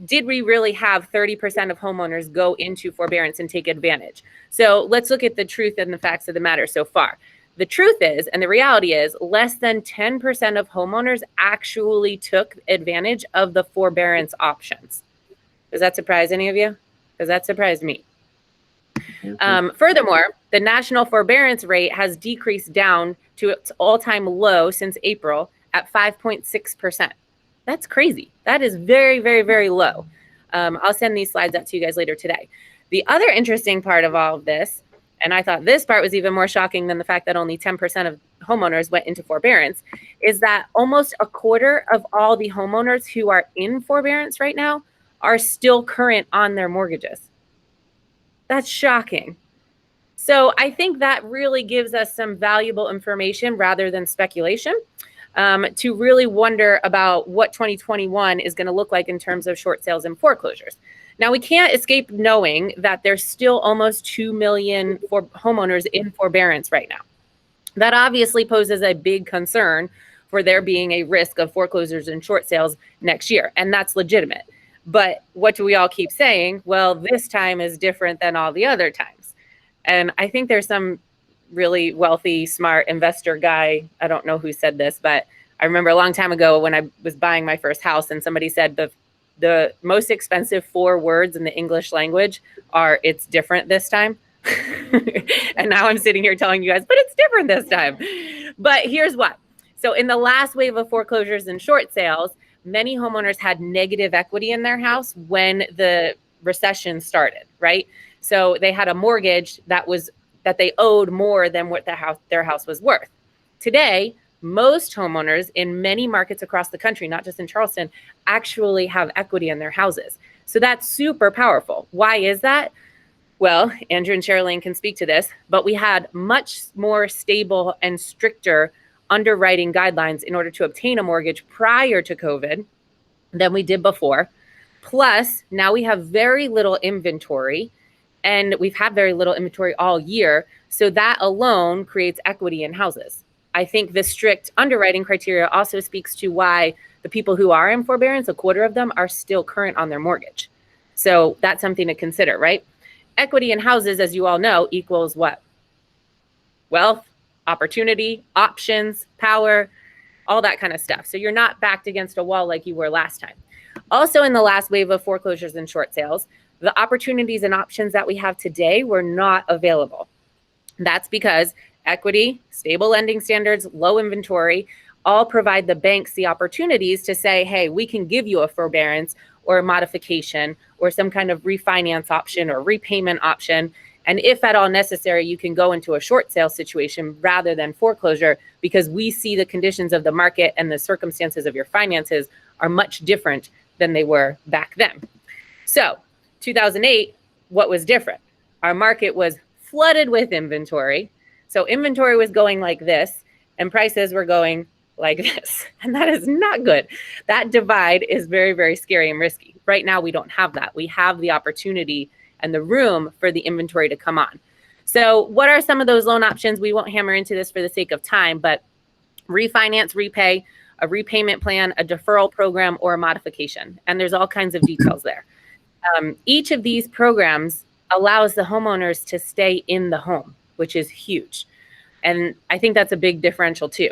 did we really have 30% of homeowners go into forbearance and take advantage? So let's look at the truth and the facts of the matter so far. The truth is, and the reality is, less than 10% of homeowners actually took advantage of the forbearance options. Does that surprise any of you? Because that surprised me. Furthermore, the national forbearance rate has decreased down to its all-time low since April at 5.6%. That's crazy. That is very, very, very low. I'll send these slides out to you guys later today. The other interesting part of all of this, and I thought this part was even more shocking than the fact that only 10% of homeowners went into forbearance, is that almost a quarter of all the homeowners who are in forbearance right now are still current on their mortgages. That's shocking. So I think that really gives us some valuable information rather than speculation to really wonder about what 2021 is going to look like in terms of short sales and foreclosures. Now, we can't escape knowing that there's still almost 2 million homeowners in forbearance right now. That obviously poses a big concern for there being a risk of foreclosures and short sales next year, and that's legitimate. But what do we all keep saying? Well, this time is different than all the other times. And I think there's some really wealthy, smart investor guy. I don't know who said this, but I remember a long time ago when I was buying my first house and somebody said the most expensive 4 words in the English language are "it's different this time." And now I'm sitting here telling you guys, but it's different this time. But here's what. So in the last wave of foreclosures and short sales, many homeowners had negative equity in their house when the recession started, right? So they had a mortgage that they owed more than what their house was worth. Today, most homeowners in many markets across the country, not just in Charleston, actually have equity in their houses. So that's super powerful. Why is that? Well, Andrew and Cheryl can speak to this, but we had much more stable and stricter underwriting guidelines in order to obtain a mortgage prior to COVID than we did before. Plus, now we have very little inventory, and we've had very little inventory all year. So that alone creates equity in houses. I think the strict underwriting criteria also speaks to why the people who are in forbearance, a quarter of them, are still current on their mortgage. So that's something to consider, right? Equity in houses, as you all know, equals what? Wealth, opportunity, options, power, all that kind of stuff. So you're not backed against a wall like you were last time. Also, in the last wave of foreclosures and short sales, the opportunities and options that we have today were not available. That's because equity, stable lending standards, low inventory, all provide the banks the opportunities to say, hey, we can give you a forbearance or a modification or some kind of refinance option or repayment option. And if at all necessary, you can go into a short sale situation rather than foreclosure, because we see the conditions of the market and the circumstances of your finances are much different than they were back then. So 2008, what was different? Our market was flooded with inventory. So inventory was going like this and prices were going like this. And that is not good. That divide is very, very scary and risky. Right now, we don't have that. We have the opportunity and the room for the inventory to come on. So what are some of those loan options? We won't hammer into this for the sake of time, but refinance, repay, a repayment plan, a deferral program, or a modification. And there's all kinds of details there. Each of these programs allows the homeowners to stay in the home, which is huge. And I think that's a big differential too.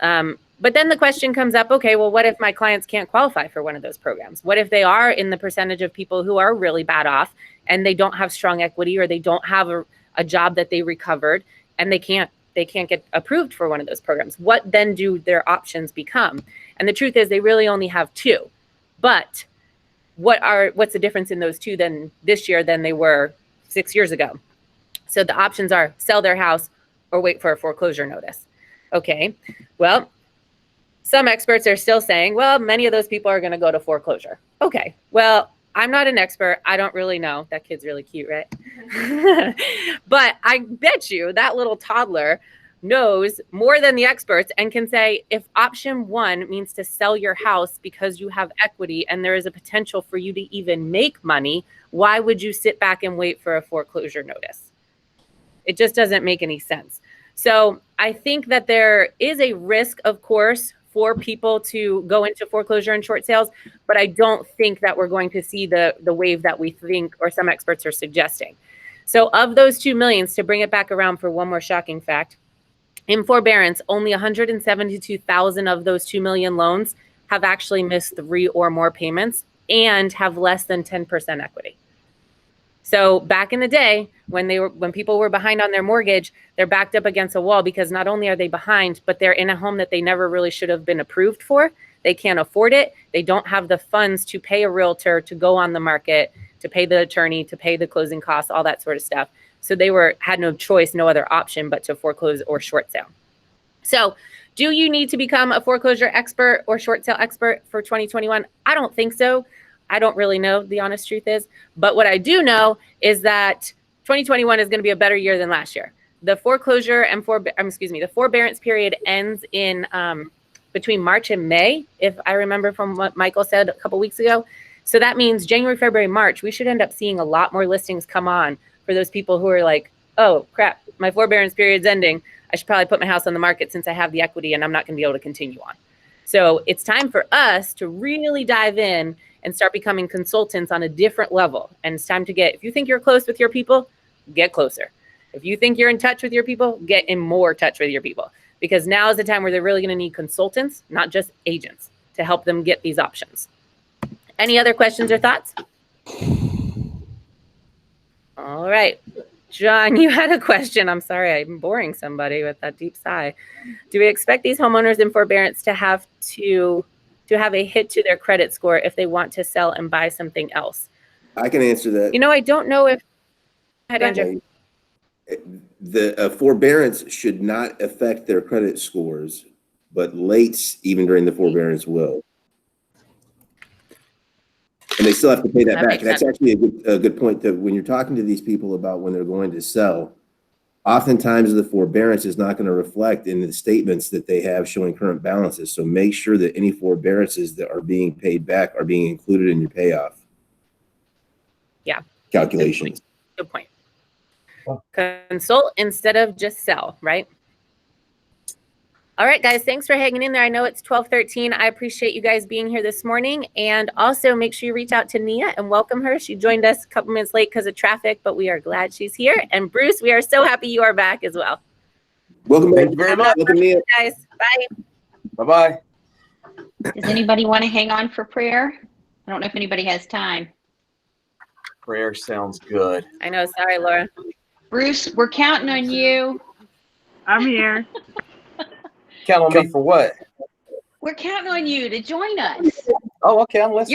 But then the question comes up, okay, well, what if my clients can't qualify for one of those programs? What if they are in the percentage of people who are really bad off and they don't have strong equity, or they don't have a job that they recovered and they can't get approved for one of those programs? What then do their options become? And the truth is they really only have two. But what's the difference in those two than this year than they were 6 years ago? So the options are sell their house or wait for a foreclosure notice. Okay, well, some experts are still saying, well, many of those people are going to go to foreclosure. Okay, well, I'm not an expert. I don't really know. That kid's really cute, right? But I bet you that little toddler knows more than the experts and can say, if option one means to sell your house because you have equity and there is a potential for you to even make money, why would you sit back and wait for a foreclosure notice? It just doesn't make any sense. So I think that there is a risk, of course, for people to go into foreclosure and short sales, but I don't think that we're going to see the wave that we think or some experts are suggesting. So of those 2 millions, to bring it back around for one more shocking fact, in forbearance, only 172,000 of those 2 million loans have actually missed 3 or more payments and have less than 10% equity. So back in the day, when people were behind on their mortgage, they're backed up against a wall because not only are they behind, but they're in a home that they never really should have been approved for. They can't afford it. They don't have the funds to pay a realtor, to go on the market, to pay the attorney, to pay the closing costs, all that sort of stuff. So they had no choice, no other option but to foreclose or short sale. So do you need to become a foreclosure expert or short sale expert for 2021? I don't think so. I don't really know, the honest truth is. But what I do know is that 2021 is going to be a better year than last year. The foreclosure and the forbearance period ends in between March and May, if I remember from what Michael said a couple weeks ago. So that means January, February, March, we should end up seeing a lot more listings come on for those people who are like, oh crap, my forbearance period's ending. I should probably put my house on the market since I have the equity and I'm not going to be able to continue on. So it's time for us to really dive in and start becoming consultants on a different level. And it's time to if you think you're close with your people, get closer. If you think you're in touch with your people, get in more touch with your people. Because now is the time where they're really going to need consultants, not just agents, to help them get these options. Any other questions or thoughts? All right. John, you had a question. I'm sorry, I'm boring somebody with that deep sigh. Do we expect these homeowners in forbearance to have a hit to their credit score if they want to sell and buy something else? I can answer that. I don't know if... Go ahead, Andrew. The forbearance should not affect their credit scores, but lates, even during the forbearance, will. And they still have to pay that back. That's actually a good point to when you're talking to these people about when they're going to sell. Oftentimes the forbearance is not going to reflect in the statements that they have showing current balances. So make sure that any forbearances that are being paid back are being included in your payoff. Yeah. calculations. Good point. Consult instead of just sell, right? All right, guys, thanks for hanging in there. I know it's 12:13. I appreciate you guys being here this morning. And also make sure you reach out to Nia and welcome her. She joined us a couple minutes late because of traffic, but we are glad she's here. And Bruce, we are so happy you are back as well. Welcome. Thank you very much. Welcome, Nia. Guys, bye. Bye-bye. Does anybody want to hang on for prayer? I don't know if anybody has time. Prayer sounds good. I know. Sorry, Laura. Bruce, we're counting on you. I'm here. Count on me for what? We're counting on you to join us. Oh, okay. I'm listening.